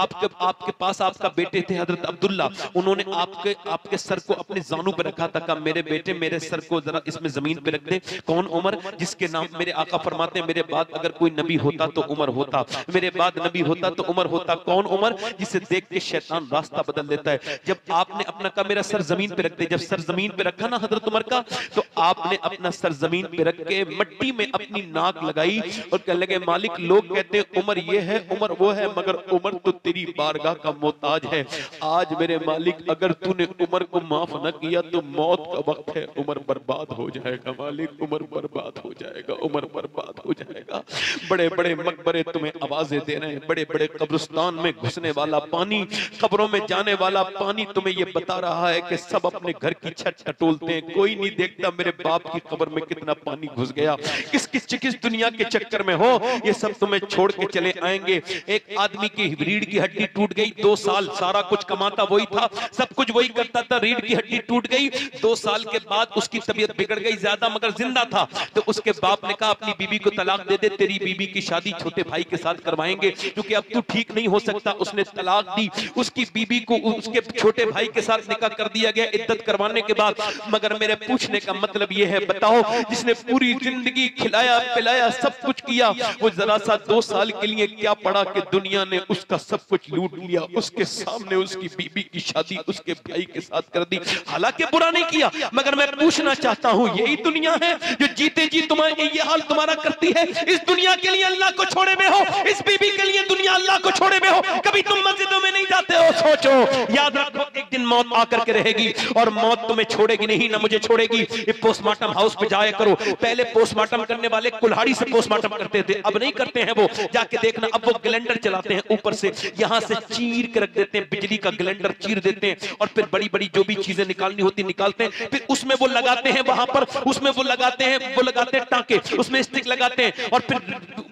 आपके पास आपका बेटे थे हजरत अब्दुल्ला, उन्होंने आपके सर को अपने जानू पे रखा था। कहा मेरे बेटे, मेरे सर को जरा इसमें जमीन पे रख दे। कौन? उमर, जिसके नाम मेरे आका फरमाते हैं मेरे बाद अगर कोई नबी होता तो उमर होता, मेरे बाद नबी होता तो उमर होता। कौन? उमर, जिसे देख के शैतान रास्ता बदल देता है। जब आपने अपना कहा मेरा सर जमीन पे रख दे, जब सर जमीन पे रखा ना हजरत उमर का, तो आपने अपना सर जमीन पे रख के मट्टी में अपनी नाक लगाई और कहने लगे मालिक, लोग कहते हैं उमर ये है, उमर वो है, मगर उमर तो तेरी बार बारगाह का मोहताज है। आज मेरे मालिक अगर तूने उमर को माफ न किया तो मौत का वक्त है, उमर बर्बाद हो जाएगा मालिक, उमर बर्बाद हो जाएगा, उमर बर्बाद हो जाएगा। बड़े बड़े मकबरे तुम्हें आवाजें दे रहे हैं, बड़े बड़े कब्रिस्तान में घुसने वाला पानी, कब्रों में जाने वाला पानी तुम्हें ये बता रहा है कि सब अपने घर की छत टटोलते हैं, कोई नहीं देखता मेरे बाप की कब्र में कितना पानी घुस गया, किस दुनिया के चक्कर में हो, ये सब तुम्हें छोड़ के चले आएंगे। एक आदमी की रीढ़ की हड्डी टूट गई, 2 साल सारा कुछ कमाता वही था, सब कुछ वही करता था, रीढ़ की हड्डी टूट गई, 2 साल के बाद उसकी तबीयत बिगड़ गई ज्यादा, मगर जिंदा था। तो उसके बाप ने कहा अपनी बीबी को तलाक दे दे, तेरी बीबी की शादी छोटे भाई के साथ करवाएंगे क्योंकि अब तू ठीक नहीं हो सकता। उसने तलाक दी, उसकी बीबी को उसके छोटे भाई के साथ निकाह कर दिया गया इद्दत करवाने के बाद। मगर मेरे पूछने का मतलब यह है, बताओ जिसने पूरी जिंदगी खिलाया पिलाया सब कुछ किया, वो जरा सा 2 साल के लिए क्या पड़ा कि दुनिया ने उसका सब कुछ लूट लिया, उसके सामने उसकी बीबी की शादी उसके भाई के साथ कर दी। हालांकि बुरा नहीं किया, मगर मैं पूछना चाहता हूं यही दुनिया है जो जीते जी तुम्हारे ये हाल तुम्हारा करती है? इस दुनिया के लिए अल्लाह को छोड़े में हो, इस बीबी के लिए दुनिया अल्लाह को छोड़े में हो, कभी तुम मस्जिदों में नहीं जाते हो। सोचो, याद रखो एक दिन मौत आकर के रहेगी और मौत तुम्हें छोड़ेगी नहीं, ना मुझे छोड़ेगी। ये पोस्टमार्टम हाउस पे जाया करो, पहले पोस्टमार्टम करने वाले कुल्हाड़ी से पोस्टमार्टम करते थे, अब नहीं करते हैं वो, जाके देखना अब वो ग्लेंडर चलाते हैं, ऊपर से यहां से चीर के रख देते हैं, बिजली का ग्लेंडर चीर देते हैं और फिर बड़ी बड़ी जो भी चीजें निकालनी होती निकालते हैं, फिर उसमें वो लगाते हैं, वहां पर उसमें वो लगाते हैं टांके, उसमें स्टिक लगाते हैं और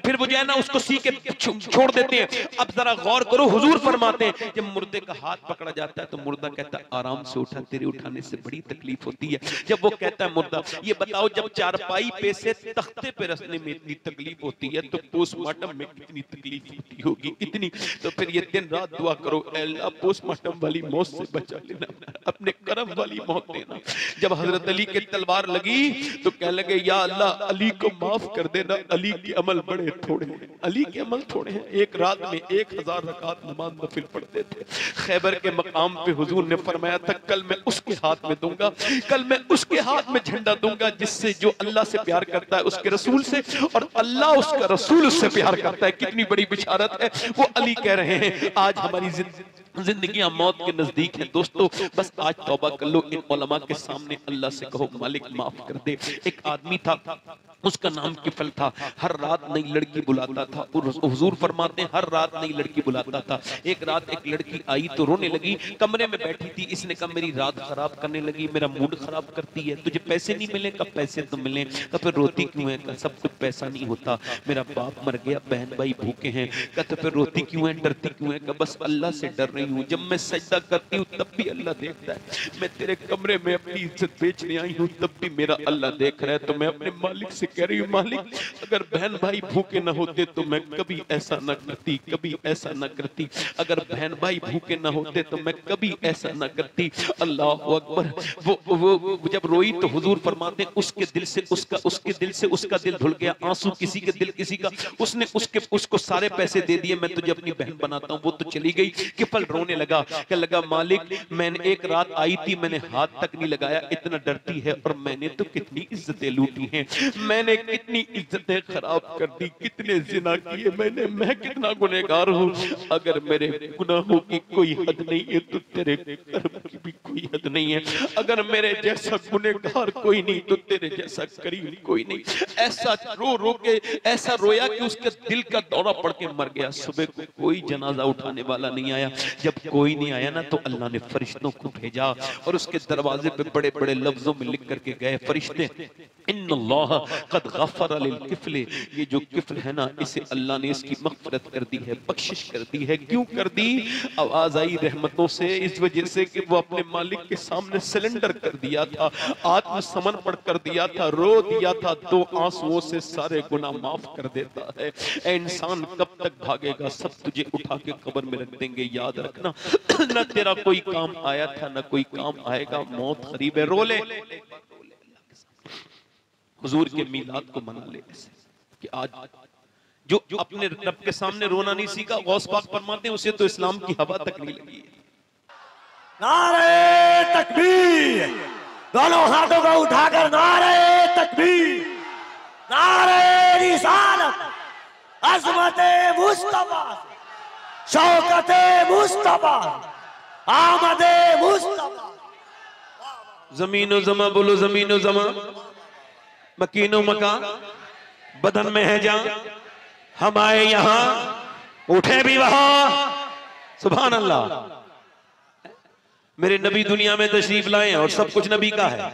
फिर वो जो है ना उसको सी के छोड़ देते हैं। अब जरा गौर करो, हुजूर फरमाते हैं जब मुर्दे का हाथ पकड़ा जाता है तो मुर्दा कहता है आराम से उठा, तेरे उठाने से बड़ी तकलीफ होती है। जब वो कहता है मुर्दा, ये बताओ जब चारपाई पे से तख्ते पे रखने में इतनी तकलीफ होती है तो पोस्टमार्टम में कितनी तकलीफ होती होगी, कितनी। तो फिर ये दिन रात दुआ करो, अल्लाह पोस्टमार्टम वाली मौत से बचा लेना, अपने करम वाली मौत देना। जब हजरत अली के तलवार लगी तो कह लगे या अल्लाह अली को माफ कर देना, अली के अमल बड़े थोड़े हैं, अली के अमल थोड़े हैं। एक रात में 1000 रकात नमाज नफिल पढ़ते थे। खैबर के मकाम पे हुजूर ने फरमाया था कल मैं उसके हाथ में दूंगा, कल मैं उसके हाथ में झंडा दूंगा जिससे जो अल्लाह से प्यार करता है उसके रसूल से, और अल्लाह उसका रसूल उससे प्यार करता है। कितनी बड़ी बिशारत है, वो अली कह रहे हैं। आज हमारी जिंदगियां मौत के नजदीक है दोस्तों, बस आज तौबा कर लो, इन उलमा के सामने अल्लाह से कहो मालिक माफ कर दे। एक आदमी था, उसका नाम किफल था, हर रात नई लड़की बुलाता था, और हुजूर फरमाते हैं हर रात नई लड़की बुलाता था। एक रात एक लड़की आई तो रोने लगी, कमरे में बैठी थी, इसने कहा मेरी रात खराब करने लगी, मेरा मूड खराब करती है, तुझे पैसे नहीं मिले? कब पैसे तो मिले? कब फिर रोती क्यों है? कब सब कुछ पैसा नहीं होता, मेरा बाप मर गया, बहन भाई भूखे हैं। कहते फिर रोती क्यों है, डरती क्यों है? कब बस अल्लाह से डर रही हूँ, जब मैं सजदा करती हूँ तब भी अल्लाह देखता है, मैं तेरे कमरे में अपनी इज्जत बेचने आई हूँ तब भी मेरा अल्लाह देख रहा है। तो मैं अपने मालिक से कह रही हूँ मालिक अगर बहन भाई भूखे न होते तो मैं कभी ऐसा न करती, कभी ऐसा न करती। अगर बहन भाई भूखे न होते तो मैं कभी ऐसा न करती। अल्लाह अकबर। वो जब रोई तो हुजूर फरमाते हैं उसके दिल से उसका दिल धुल गया, आंसू किसी के दिल किसी का, उसने उसको सारे पैसे दे दिए, मैं तुझे अपनी बहन बनाता हूँ, वो तो चली गई। किफल रोने लगा, क्या लगा मालिक मैंने एक रात आई थी, मैंने हाथ तक नहीं लगाया, इतना डरती है, और मैंने तो कितनी इज्जतें लूटी हैं, मैंने कितनी इज्जतें खराब कर दी, कितने जिना किए मैंने, मैं कितना गुनहगार हूँ। अगर मेरे गुनाहों की कोई हद नहीं है तो तेरे कर्म की भी कोई हद नहीं है। अगर मेरे जैसा गुनहगार कोई नहीं तो तेरे जैसा करीम कोई नहीं। ऐसा रो रो के ऐसा रोया कि उसके दिल का दौरा पड़ के मर गया। सुबह को कोई जनाजा उठाने वाला नहीं आया। जब कोई नहीं आया ना तो अल्लाह ने फरिश्तों को भेजा और उसके दरवाजे पे बड़े बड़े लफ्जों में लिख करके गए फरिश्ते, इन्नल्लाह कद गफ़र लिल किफ़ल, ये जो किफ़ल है ना इसे अल्लाह ने इसकी मग़फ़िरत कर दी है, बख्शिश कर दी है। क्यों कर दी? आवाज आई रहमतों से, इस वजह से कि वो अपने मालिक के सामने सिलेंडर कर दिया था, आत्मसमर्पण कर दिया था, रो दिया था, 2 आंसुओं से सारे गुनाह माफ कर देता है। ऐ इंसान कब तक भागेगा, सब तुझे उठा के कब्र में रख देंगे, याद रखना। न तेरा कोई काम आया था न कोई काम आएगा, मौत करीब है। रो ले, हुजूर के मीलाद को मना ले ऐसे कि आज जो अपने रब के सामने रोना नहीं सीखा, गौस पाक फरमाते हैं उसे तो इस्लाम की हवा तक नहीं लगी है। नारे तकबीर, दोनों हाथों को उठाकर नारे तकबीर, नारे रिसालत, अज़मत मुस्तफा, शौकते मुस्तफा आमदे मुस्तफा। जमीनो जमा बोलो जमीनो जमा, मकीनो मका बदन में है जहां, हम आए यहां उठे भी वहां। सुभान अल्लाह। मेरे नबी दुनिया में तशरीफ लाए और सब कुछ नबी का है।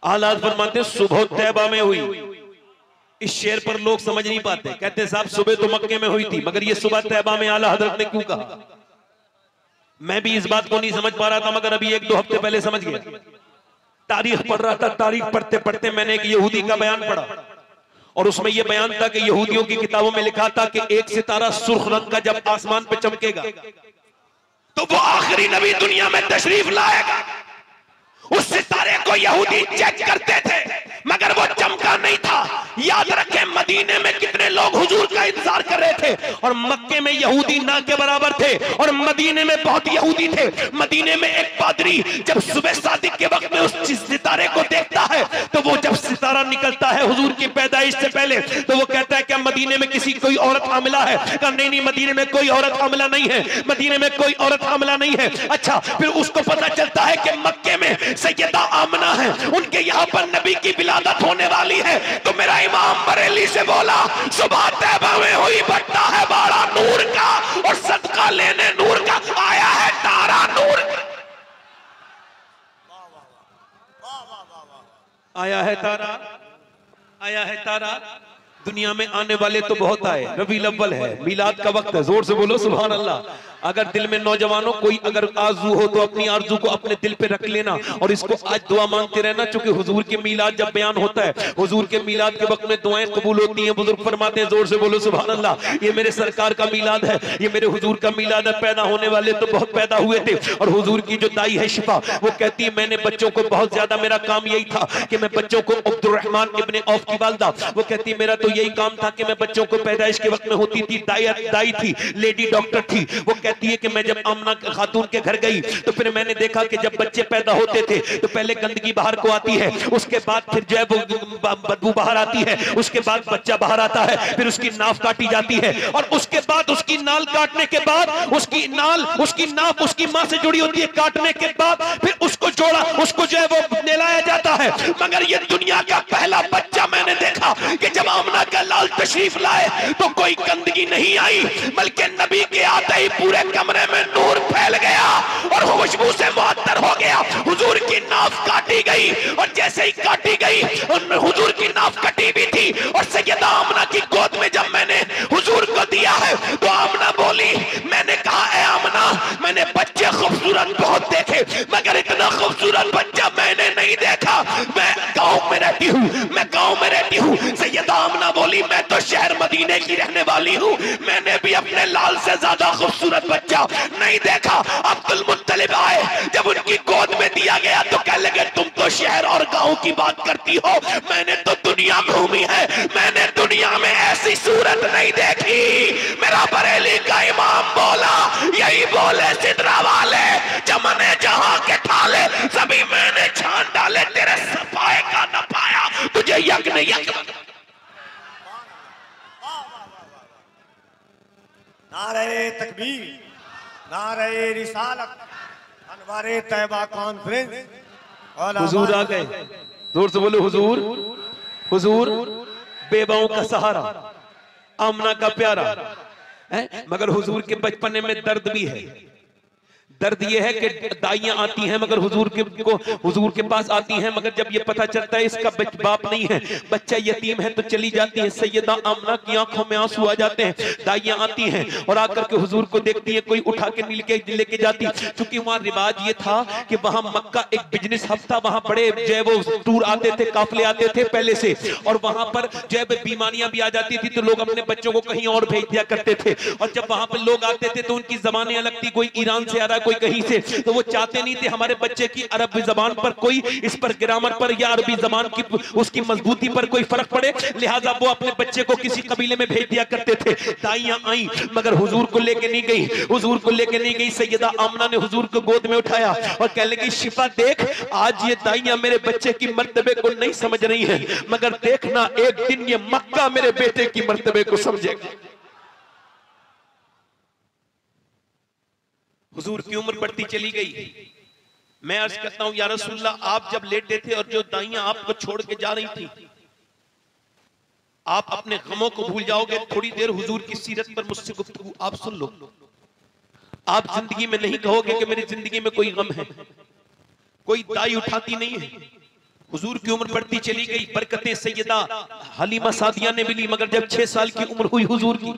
आला फरमाते सुबह तैबा में हुई। इस शेर पर लोग समझ नहीं पाते, कहते साहब सुबह तो मक्के में हुई थी, मगर ये सुबह तैबा में आला हजरत ने क्यों कहा? मैं भी इस बात को नहीं समझ पा रहा था, मगर अभी 1-2 हफ्ते पहले समझ गया। तारीख पढ़ रहा था, तारीख पढ़ते पढ़ते मैंने एक यहूदी का बयान पढ़ा और उसमें यह बयान था कि यहूदियों की किताबों में लिखा था कि एक सितारा सुर्ख रंग का जब आसमान पे चमकेगा तो वो आखिरी नबी दुनिया में तशरीफ लाएगा। उस सितारे को यहूदी चेक करते थे मगर वो चमका नहीं था। याद रखें मदीने में कितने लोग हुजूर का इंतजार कर रहे थे और मक्के में यहूदी ना के बराबर थे और मदीने में बहुत यहूदी थे। मदीने में एक पादरी जब सुबह सादिक के वक्त में उस सितारे को देखता है तो वो जब सितारा निकलता है हुजूर की पैदाइश से पहले तो वो कहता है क्या मदीने में किसी कोई औरत हामिला है? कहा नहीं नहीं, मदीने में कोई औरत हामिला नहीं है, मदीने में कोई औरत हामिला नहीं है। अच्छा, फिर उसको पता चलता है कि मक्के में सैयदा आमना है, उनके यहाँ पर नबी की विलादत होने वाली है। तो मेरा इमाम बरेली से बोला सुबह तैबा में हुई भट्टा है बाड़ा नूर का और सदका लेने नूर का आया है तारा नूर का। आया है तारा, आया है तारा। दुनिया में आने वाले तो बहुत आए, रबीउल अव्वल है, मिलाद का वक्त है, जोर से बोलो सुभान अल्लाह। अगर दिल में नौजवानों कोई अगर आरजू हो तो अपनी आरजू को अपने दिल पे रख लेना और इसको आज दुआ मांगते रहना, क्योंकि हुजूर के मिलाद जब बयान होता है, हुजूर के मिलाद के वक्त में दुआएं कबूल होती हैं। बुजुर्ग फरमाते हैं, जोर से बोलो सुभान अल्लाह, ये मेरे सरकार का मिलाद है, ये मेरे हुजूर का मिलाद है। पैदा होने वाले तो बहुत पैदा हुए थे और हुजूर की जो दाई है शिफा, वो कहती है मैंने बच्चों को बहुत ज्यादा, मेरा काम यही था कि मैं बच्चों को, अब्दुर्रहमान इब्ने औफ की वालिदा वो कहती है मेरा तो यही काम था कि मैं बच्चों को पैदाइश के वक्त में होती थी, दाई थी, लेडी डॉक्टर थी। वो कहती है कि मैं जब आमना खातून के घर गई तो फिर मैंने देखा कि जब बच्चे पैदा होते थे तो पहले गंदगी बाहर को आती है, उसके बाद फिर जो है वो बदबू बाहर आती है, उसके बाद बच्चा बाहर आता है, फिर उसकी नाफ काटी जाती है और उसके बाद उसकी नाल काटने के बाद उसकी नाफ उसकी मां से जुड़ी होती है, काटने के बाद फिर उसको जोड़ा, उसको जो है वो नहलाया जाता है। मगर ये दुनिया का पहला बच्चा मैंने देखा कि जब आमना का लाल तशरीफ लाए तो कोई गंदगी नहीं आई, बल्कि नबी के आते ही पूरे कमरे में नूर फैल गया और खुशबू से मुअत्तर हो गया। हुजूर की नाफ काटी गई और जैसे ही काटी गई उनमें हुजूर की नाफ कटी भी थी और सैयदा आमना की गोद में जब मैंने हुजूर को दिया है तो आमना बोली, मैंने कहा ए आमना, मैंने बच्चे खूबसूरत बहुत देखे मगर इतना खूबसूरत बच्चा मैंने नहीं देखा। मैं गांव में रहती हूँ, मैं गांव में रहती हूँ। सैयदा आमना बोली, मैं तो शहर मदीने की रहने वाली हूँ, मैंने भी अपने लाल से ज्यादा खूबसूरत बच्चा नहीं देखा। अब्दुल मुत्तलिब आए, जब उनकी गोद में दिया गया तो कह लगे तुम तो शहर और गांव की बात करती हो, मैंने तो दुनिया घूमी है, मैंने दुनिया में ऐसी सूरत नहीं देखी। मेरा बरेली का इमाम बोला, यही बोले सिदरा वाले, चमने जहां के ठाले सभी मैंने छान डाले, तेरे सफाए का न पाया तुझे यज्ञ नारे तकबीर, नारे रिसालत, अनवारे तैबा कॉन्फ्रेंस। हुजूर आ गए, जोर से बोलो हुजूर, हुजूर बेबाओं का सहारा, आमना का प्यारा है। मगर हुजूर के बचपने में दर्द भी है। दर्द यह है कि दाइयां आती हैं मगर हुजूर के पास आती हैं, मगर जब ये पता चलता है इसका बाप नहीं है, बच्चा यतीम है, तो चली जाती है। सैयदा आमना की आंखों में आंसू आ जाते हैं। दाइयां आती हैं और आकर के हुजूर को देखती है, कोई उठा के लेके जाती, क्योंकि वहां रिवाज ये था कि वहां मक्का एक बिजनेस हब था, वहां बड़े जो है वो टूर आते थे, काफले आते थे पहले से, और वहां पर जो है बीमारियां भी आ जाती थी तो लोग अपने बच्चों को कहीं और भेज दिया करते थे। और जब वहां पर लोग आते थे तो उनकी जबानें अलग थी, कोई ईरान से आ रहा है, कोई कहीं से, तो वो चाहते नहीं थे हमारे बच्चे की अरबी जबान पर कोई, इस पर ग्रामर पर या अरबी जबान की उसकी मजबूती पर कोई फर्क पड़े, लिहाजा वो अपने बच्चे को किसी कबीले में भेज दिया करते थे। दाइयां आई मगर हुजूर को लेके नहीं गई, हुजूर को लेके नहीं गई। सैयदा आमना ने हुजूर को गोद में उठाया और कहने लगी, शिफा देख, आज ये दाइयां मेरे बच्चे की मर्तबे को नहीं समझ रही हैं, मगर देखना एक दिन ये मक्का मेरे बेटे की मर्तबे को समझेगा। हुजूर की उम्र बढ़ती चली गई। मैं अर्ज करता हूं या रसूलल्लाह, आप जब लेटे थे और जो दाइयां आपको छोड़ के जा रही थी, आप अपने गमों को भूल जाओगे। थोड़ी देर हुजूर की सीरत पर मुझसे गुफ्तगू आप सुन लो। आप जिंदगी में नहीं कहोगे कि मेरी जिंदगी में कोई गम है, कोई दाई उठाती नहीं है। हुजूर की उम्र बढ़ती चली गई, बरकतें सैयदा हलीमा सादिया ने मिली, मगर जब 6 साल की उम्र हुई हुजूर की,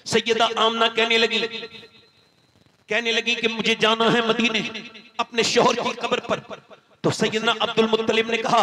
सैयदा आमना कहने लगी कि मुझे जाना है मदीने अपने शौहर की कब्र पर। तो सैयदना अब्दुल मुत्तलिब ने कहा,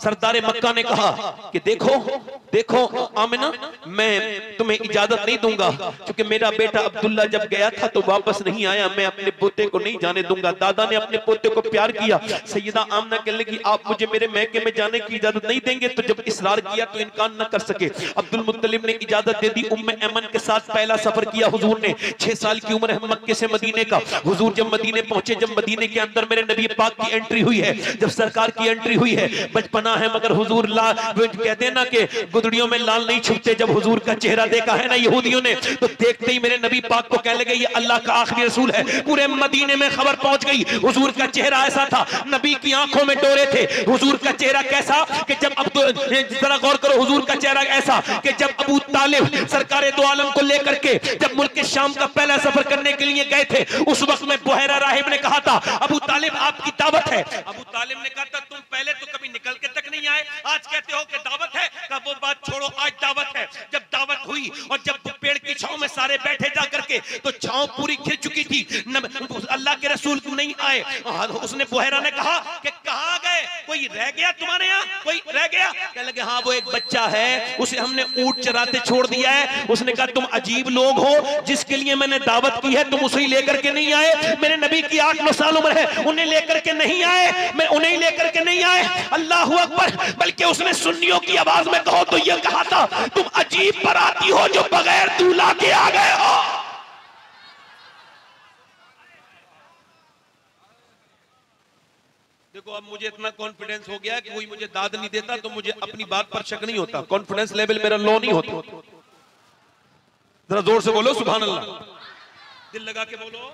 सरदार मक्का ने कहा कि देखो आमिना, मैं तुम्हें इजाजत नहीं दूंगा, क्योंकि मेरा बेटा अब्दुल्ला जब गया था तो वापस नहीं आया, मैं अपने पोते को नहीं जाने दूंगा। दादा ने अपने पोते को प्यार किया। सैयदा आमना कहने लगी, आप मुझे मेरे मैके में जाने की इजाजत नहीं देंगे? तो जब इसरार किया तो इनकार न कर सके। अब्दुल मुत्तलिब ने इजाजत दे दी। उम्मे ऐमन के साथ पहला सफर किया हुजूर ने। 6 साल की उम्र है मक्के से मदीने का। हुजूर जब मदीने पहुंचे, जब मदीने के अंदर मेरे नबी पाक की एंट्री हुई है, जब सरकार की एंट्री हुई है, बचपना है मगर हुजूर लाल, कहते हैं ना कि गुदड़ियों में लाल नहीं छुपते। जब हुजूर का चेहरा देखा है ना यहूदियों ने, तो देखते ही मेरे नबी पाक को कहने लगे ये अल्लाह का आखिरी रसूल है। पूरे मदीने में खबर पहुंच गई, हुजूर का चेहरा ऐसा था, नबी की आंखों में डोरे थे। हुजूर का चेहरा कैसा कि जब अब जरा गौर करो, हुजूर का चेहरा ऐसा कि जब अबू तालिब सरकार दो आलम को लेकर के जब मुल्क शाम का पहला सफर करने के लिए गए थे, उस वक्त में बुहैरा राहिब ने कहा था, अबू तालिब आपकी दावत है। अबू तालिब ने कहा था, तुम पहले तो कभी निकल के तक नहीं आए, आज कहते हो कि दावत है। कहा वो बात छोड़ो, आज दावत है। जब दावत हुई और जब पेड़ की छांव में सारे बैठे जा करके, तो छांव पूरी घिर चुकी थी, अल्लाह के रसूल नहीं आए। उसने बुहैरा ने कहा कि कहां गए, कोई रह गया तुम्हारे यहाँ, कोई रह गया? कहने लगे हाँ वो एक बच्चा है, उसे हमने ऊंट चराते छोड़ दिया है। उसने कहा तुम अजीब लोग हो, जिसके लिए मैंने दावत की है तुम उसे ही लेकर के नहीं आए। मेरे नबी की 8-9 साल उम्र है, उन्हें लेकर के नहीं आए, मैं उन्हें लेकर के नहीं आए। अल्लाह अकबर। बल्कि उसने सुन्नियों की आवाज में कहो तो यह कहा था, तुम अजीब बराती हो जो बगैर दूल्हा के आ गए हो। देखो अब मुझे इतना कॉन्फिडेंस हो गया कि कोई मुझे दाद नहीं देता तो मुझे अपनी बात पर शक नहीं होता, कॉन्फिडेंस लेवल मेरा लो नहीं होता। जरा जोर से बोलो सुभान अल्लाह, दिल लगा के बोलो,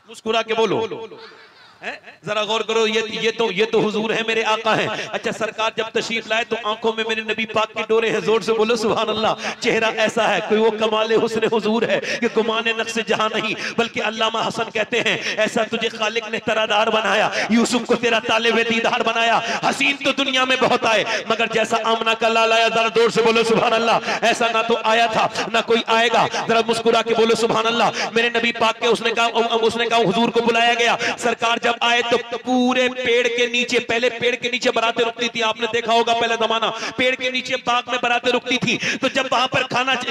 मुस्कुरा के बोलो। जरा गौर करो, ये तो हुजूर है, मेरे आका हैं। अच्छा, सरकार जब तशरीफ लाए तो आंखों में मेरे नबी पाक के डोरे हैं। जोर से बोलो सुभान अल्लाह। चेहरा ऐसा है, कोई वो कमाले हुस्न हुजूर है कि गुमाने नक्श जहां नहीं, बल्कि अल्लामा हसन कहते हैं, ऐसा तुझे खालिक ने तरादार बनाया, यूसुफ को तेरा तालिबे दीदार बनाया। हसीन तो दुनिया में बहुत आए, मगर जैसा आमना का लाल आया, जरा जोर से बोलो सुभान अल्लाह, ऐसा ना तो आया था ना कोई आएगा। जरा मुस्कुरा के बोलो सुभान अल्लाह। मेरे नबी पाक के उसने कहा हुजूर को बुलाया गया। सरकार जब आए तो पूरे पेड़ के नीचे, पहले पेड़ के नीचे बारातें रुकती थी, आपने देखा होगा पहले जमाना, पेड़ के नीचे बाग में बारातें रुकती थी। तो जब वहां पर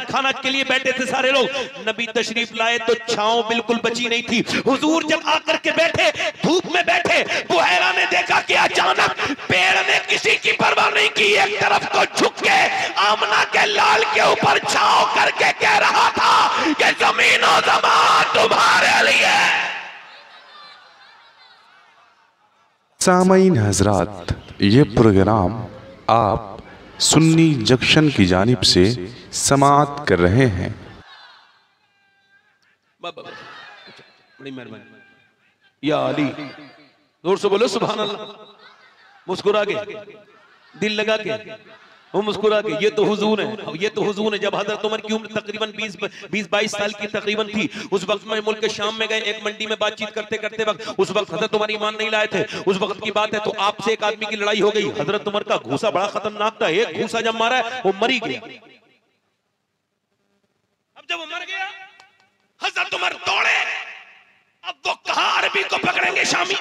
खाना के लिए बैठे थे सारे लोग, नबी तशरीफ लाए तो छांव बिल्कुल बची नहीं थी। हुजूर जब आकर के बैठे, धूप में बैठे, बुहैरा ने देखा कि अचानक पेड़ ने किसी की परवाह नहीं की, एक तरफ को झुक के आमना के लाल के ऊपर छांव करके कह रहा था कि जमीन और ज़मान तुम्हारे लिए। सामईन हजरात, ये प्रोग्राम आप सुन्नी जंक्शन की जानिब से समाअत कर रहे हैं। बड़ी मेहरबानी या अली, जोर से बोलो सुभान अल्लाह, मुस्कुरा के, दिल लगा के, वो मुस्कुरा के। ये तो हुजूर है, ये तो हुजूर है। जब हजरत उमर की उम्र तकरीबन 20-22 साल की तकरीबन थी, उस वक्त में मुल्क शाम में गए, एक मंडी में बातचीत करते करते वक्त, उस वक्त हजरत उमर ईमान नहीं लाए थे, उस वक्त की बात है। तो आपसे एक आदमी की लड़ाई हो गई। हजरत उमर का घूसा बड़ा खतरनाक था, एक घूसा जब मारा है वो मरी गया। अब जब वो मर गया, हजरत उमर दौड़े, अब वो कहा अरबी को पकड़ेंगे शामी।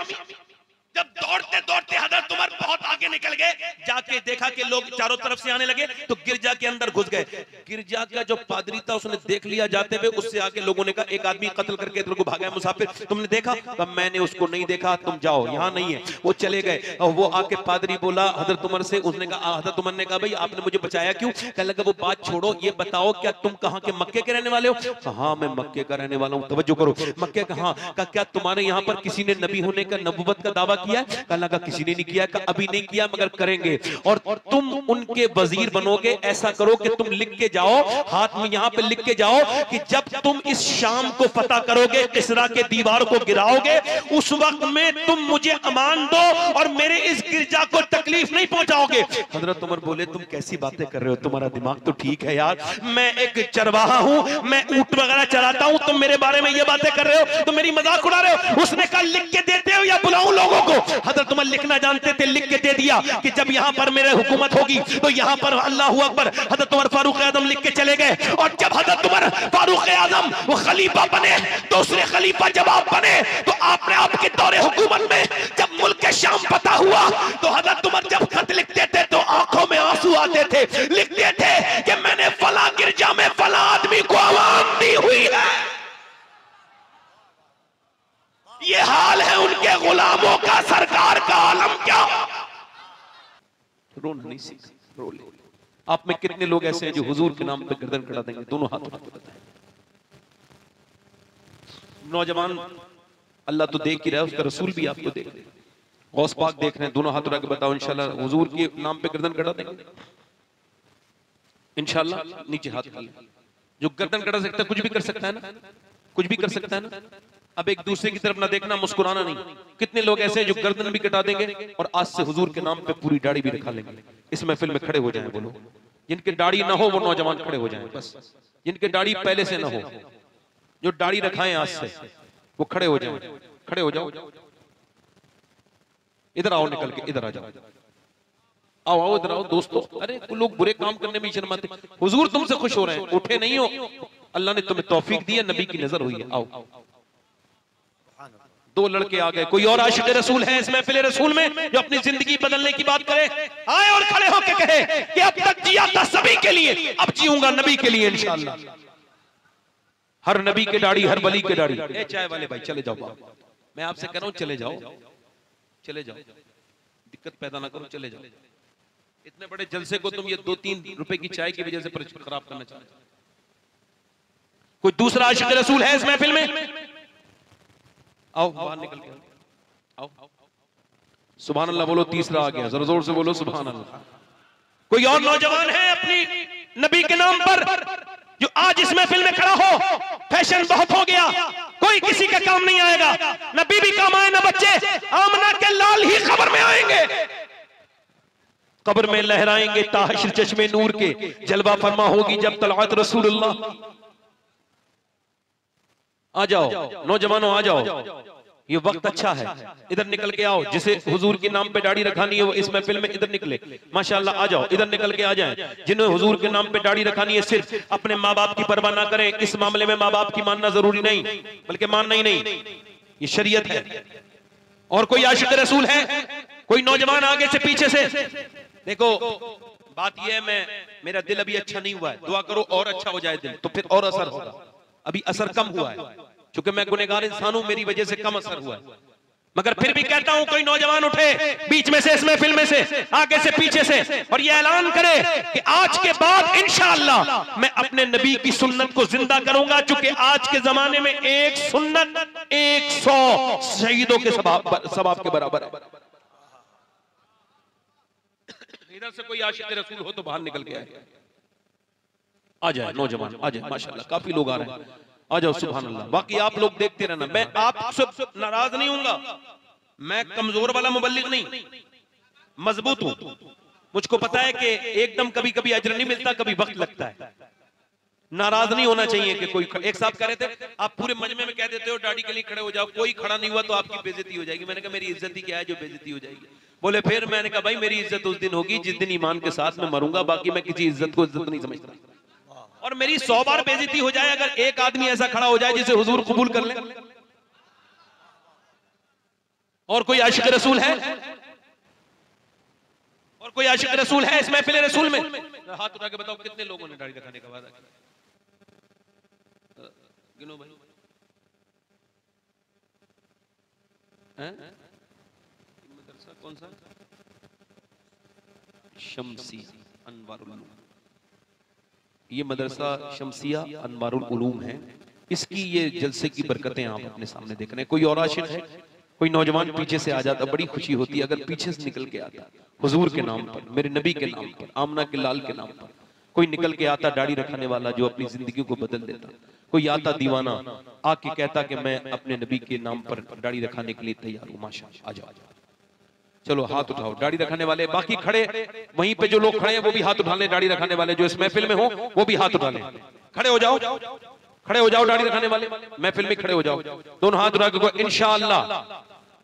जब दौड़ते दौड़ते हजरत उमर बहुत आगे निकल गए, जाके देखा कि लोग चारों तरफ से आने लगे, तो गिरजा के अंदर घुस गए। गिरजा का जो पादरी था उसने देख लिया जाते हुए, उससे आगे लोगों ने कहा एक आदमी कत्ल करके इधर को भागा है मुसाफिर, तुमने देखा? तब मैंने उसको नहीं देखा, तुम जाओ, यहाँ नहीं है। वो चले गए और वो आके पादरी बोला हजरत उमर से, उसने कहा, हजरत उमर ने कहा भाई आपने मुझे बचाया क्यों? कहने लगा वो बात छोड़ो, ये बताओ क्या तुम कहाँ के, मक्के के रहने वाले हो? हाँ मैं मक्के का रहने वाला हूँ। तवज्जो करो, मक्के का? हाँ। क्या तुम्हारे यहाँ पर किसी ने नबी होने का, नबुवत का दावा किया है? अल्लाह का किसी ने नहीं किया, अभी नहीं किया मगर करेंगे। और तुम उनके वजीर बनोगे। ऐसा करो कि तुम लिख के जाओ, हाथ में यहाँ पे लिख के जाओ कि जब तुम इस शाम को फतह करोगे, किसरा के दीवार को गिराओगे, उस वक्त में तुम मुझे अमान दो और मेरे इस गिरजा को तकलीफ नहीं पहुंचाओगे। हजरत उमर बोले तुम कैसी बातें कर रहे हो, तुम्हारा दिमाग तो ठीक है यार, मैं एक चरवाहा हूं, मैं ऊंट वगैरह चराता हूं, तुम मेरे बारे में ये बातें कर रहे हो, तुम मेरी मजाक उड़ा रहे हो। उसने कहा लिख के देते हो या बुलाऊं लोगों को? हजरत उमर लिखना जानते थे, लिख के दे दिया कि जब यहां पर मेरे हुकूमत होगी तो यहां पर अल्लाह अकबर। हजरत उमर फारूक आजम लिख के चले गए। और जब हजरत उमर फारूक आजम वो खलीफा बने, दूसरे खलीफा जब आप बने, तो आपने आपके दौरे हुकूमत में जब मुल्क के शाम पता हुआ तो हजरत उमर जब खत लिखते थे तो आंखों में आंसू आते थे। लिखते थे कि मैंने फला गिरजा में फला आदमी को आवाम दी हुई है। ये हाल है उनके गुलामों का, सरकार का आलम क्या? रोना नहीं सीखा, रो ले। आप में कितने लोग ऐसे हैं जो हुजूर के नाम पे गर्दन कटा देंगे? दोनों हाथों हाथ बताएं। नौजवान अल्लाह तो देख ही रहा है, उसका रसूल भी आपको देख रहे हैं, गौस पाक देख रहे हैं, दोनों हाथ उठा के बताओ इंशाल्लाह हुजूर के नाम पे गर्दन कटा देंगे इंशाल्लाह। नीचे हाथ कर ले। जो गर्दन कटा सकता है कुछ भी कर सकता है ना, कुछ भी कर सकता है ना। अब एक दूसरे की तरफ ना देखना, मुस्कुराना नहीं। कितने लोग ऐसे हैं जो गर्दन भी कटा देंगे और आज से हुजूर के नाम पे पूरी दाढ़ी भी रखा लेंगे। इस महफिल में खड़े हो जाएं, बोलो जिनके दाढ़ी ना हो वो नौजवान खड़े हो जाएं, बस जिनके दाढ़ी पहले से ना हो, जो दाढ़ी रखाएं आज से वो खड़े हो जाएं। खड़े हो जाओ, इधर आओ, निकल के इधर आ जाओ, आओ आओ इधर आओ दोस्तों। अरे लोग बुरे काम करने में शर्माते, हुजूर तुमसे खुश हो रहे हैं, उठे नहीं हो, अल्लाह ने तुम्हें तौफीक दी है, नबी की नजर हुई है। आओ। दो लड़के आ गए, कोई और आशिक रसूल है इस महफिल रसूल में जो अपनी जिंदगी बदलने की बात करे? आए और खड़े होके कहे कि अब तक जिया था सभी के लिए, अब जीऊंगा नबी के लिए इंशाअल्लाह। हर नबी के दाढ़ी, हर वली के दाढ़ी। ए चाय वाले भाई चले जाओ, मैं आपसे कह रहा हूं चले जाओ, चले जाओ, दिक्कत पैदा ना करो, चले जाओ। इतने बड़े जलसे को तुम ये 2-3 रुपए की चाय की वजह से खराब करना चाहते हो। कोई दूसरा आशिक रसूल है इस महफिल में? आओ बाहर निकल के आओ। सुभान अल्लाह बोलो, तीसरा आ गया, जरा जोर से बोलो सुभान अल्लाह। कोई और नौजवान है अपनी नबी के नाम पर जो आज इस महफिल में खड़ा हो? फैशन बहुत हो गया, कोई किसी का काम नहीं आएगा, न बीबी काम आए न बच्चे, आमना के लाल ही कब्र में आएंगे, कब्र में लहराएंगे ताहशर चश्मे नूर के, जलवा फरमा होगी जब तलअत रसूलुल्लाह। आ जाओ नौजवानों, आ जाओ, ये वक्त अच्छा है, इधर निकल के आओ। जिसे हुजूर के नाम पे दाढ़ी रखानी है वो इस महफिल में इधर निकले, माशाअल्लाह आ जाओ, इधर निकल के आ जाएं। जिन्हें हुजूर के नाम पे दाढ़ी रखानी है सिर्फ अपने माँ बाप की परवाह ना करें। इस मामले में माँ बाप की मानना जरूरी नहीं, बल्कि मानना ही नहीं, ये शरीयत है। और कोई आशिक रसूल है? कोई नौजवान आगे से पीछे से? देखो बात यह है, मेरा दिल अभी अच्छा नहीं हुआ है, दुआ करो और अच्छा हो जाए दिल, तो फिर और असर होगा। अभी असर कम हुआ है क्योंकि मैं गुनहगार इंसान हूं, मेरी वजह से कम असर हुआ है, मगर फिर भी कहता हूं कोई नौजवान उठे बीच में से, इस महफिल में से, आगे से पीछे से, और ये ऐलान करे कि आज के बाद इंशाअल्लाह मैं अपने नबी की सुन्नत को जिंदा करूंगा, क्योंकि आज के जमाने में एक सुन्नत 100 शहीदों के सवाब के बराबर है। इधर से कोई आशिक रसूल हो तो बाहर निकल के आए, आ जाए नौजवान, आ जाए, माशाल्लाह काफी लोग आ रहे हैं, आ जाओ सुभान अल्लाह। बाकी आप लोग देखते रहना, मैं आप सब नाराज नहीं हूंगा, मैं कमजोर वाला मुबल्लिग नहीं, मजबूत हूं। मुझको पता है कि एकदम कभी कभी अजर नहीं मिलता, कभी वक्त लगता है। नाराज नहीं होना चाहिए कि कोई, एक साहब कह रहे थे आप पूरे मजमे में कह देते हो दाढ़ी के लिए खड़े हो जाओ, कोई खड़ा नहीं हुआ तो आपकी बेइज्जती हो जाएगी। मैंने कहा मेरी इज्जत ही क्या है जो बेइज्जती हो जाएगी? बोले फिर मैंने कहा भाई मेरी इज्जत उस दिन होगी जिस दिन ईमान के साथ मैं मरूंगा, बाकी मैं किसी इज्जत को इज्जत नहीं समझता। और मेरी 100 बार बेइज्जती हो जाए अगर एक आदमी ऐसा खड़ा हो जाए जिसे हुजूर कबूल कर ले। और कोई आशिक रसूल है? और कोई आशिक रसूल है इस महफिल रसूल में? हाथ उठा के बताओ कितने लोगों ने दाढ़ी रखने का वादा किया? गिनो भाई। मदरसा कौन सा? शम्सिया अनवारुल उलूम। ये मदरसा शम्सिया अनवारुल उलूम है। इसकी ये जलसे की बरकतें आप अपने सामने देख रहे हैं। कोई और आशिक है? कोई नौजवान पीछे से आ जाता, बड़ी खुशी होती है अगर पीछे से निकल के आता, हुजूर के नाम पर, मेरे नबी के नाम पर, आमना के लाल के नाम पर कोई निकल के आता, दाढ़ी रखने वाला जो अपनी जिंदगी को बदल देता। कोई आता दीवाना आके कहता कि मैं अपने नबी के नाम पर दाढ़ी रखाने के लिए तैयार हूँ, माशाअल्लाह, आ जाओ, चलो हाथ उठाओ। दाढ़ी रखने वाले बाकी खड़े, वहीं पे जो लोग खड़े हैं वो भी हाथ उठा लें। दाढ़ी रखने वाले जो इस महफिल में हो वो भी हाथ उठा लें। खड़े हो जाओ, खड़े हो जाओ, दाढ़ी रखने वाले महफिल में खड़े हो जाओ, दोनों हाथ उठा के इंशाअल्लाह,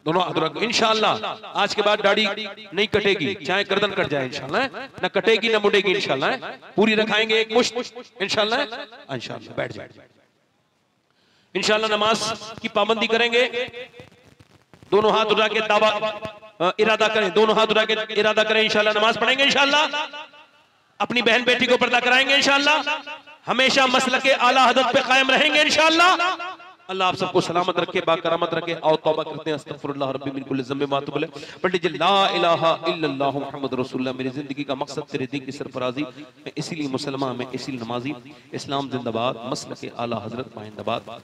दोनों हाथ उठा के इंशाअल्लाह आज के बाद दाढ़ी नहीं कटेगी, चाहे गर्दन कट जाए इंशाअल्लाह, ना कटेगी ना मुड़ेगी इंशाअल्लाह, पूरी रखाएंगे एक मुश्त इंशाअल्लाह, इंशाअल्लाह। बैठ जाए इंशाअल्लाह, नमाज की पाबंदी करेंगे। दोनों हाथ उठा के दावा इरादा करें, दोनों हाथ उठा के इरादा करें, इंशाअल्लाह नमाज पढ़ेंगे, इंशाअल्लाह अपनी बहन बेटी को पर्दा कराएंगे, इंशाअल्लाह हमेशा मसलक के आला हदरत पे कायम रहेंगे इंशाअल्लाह। अल्लाह आप सबको सलामत रखे, बाकरामत रखे। आओ तौबा करते हैं, अस्तगफिरुल्लाह रब्बी मिन कुल्लि ज़ंबि मा तुब अलैह। पढ़ लीजिए ला इलाहा इल्लल्लाहु मुहम्मदुर रसूलुल्लाह। मेरी जिंदगी का मकसद तेरे दीन की सरफराजी, मैं इसीलिए मुसलमान, मैं इसीलिए नमाजी। इस्लाम जिंदाबाद, मसलक के आला हजरत पाइंदाबाद।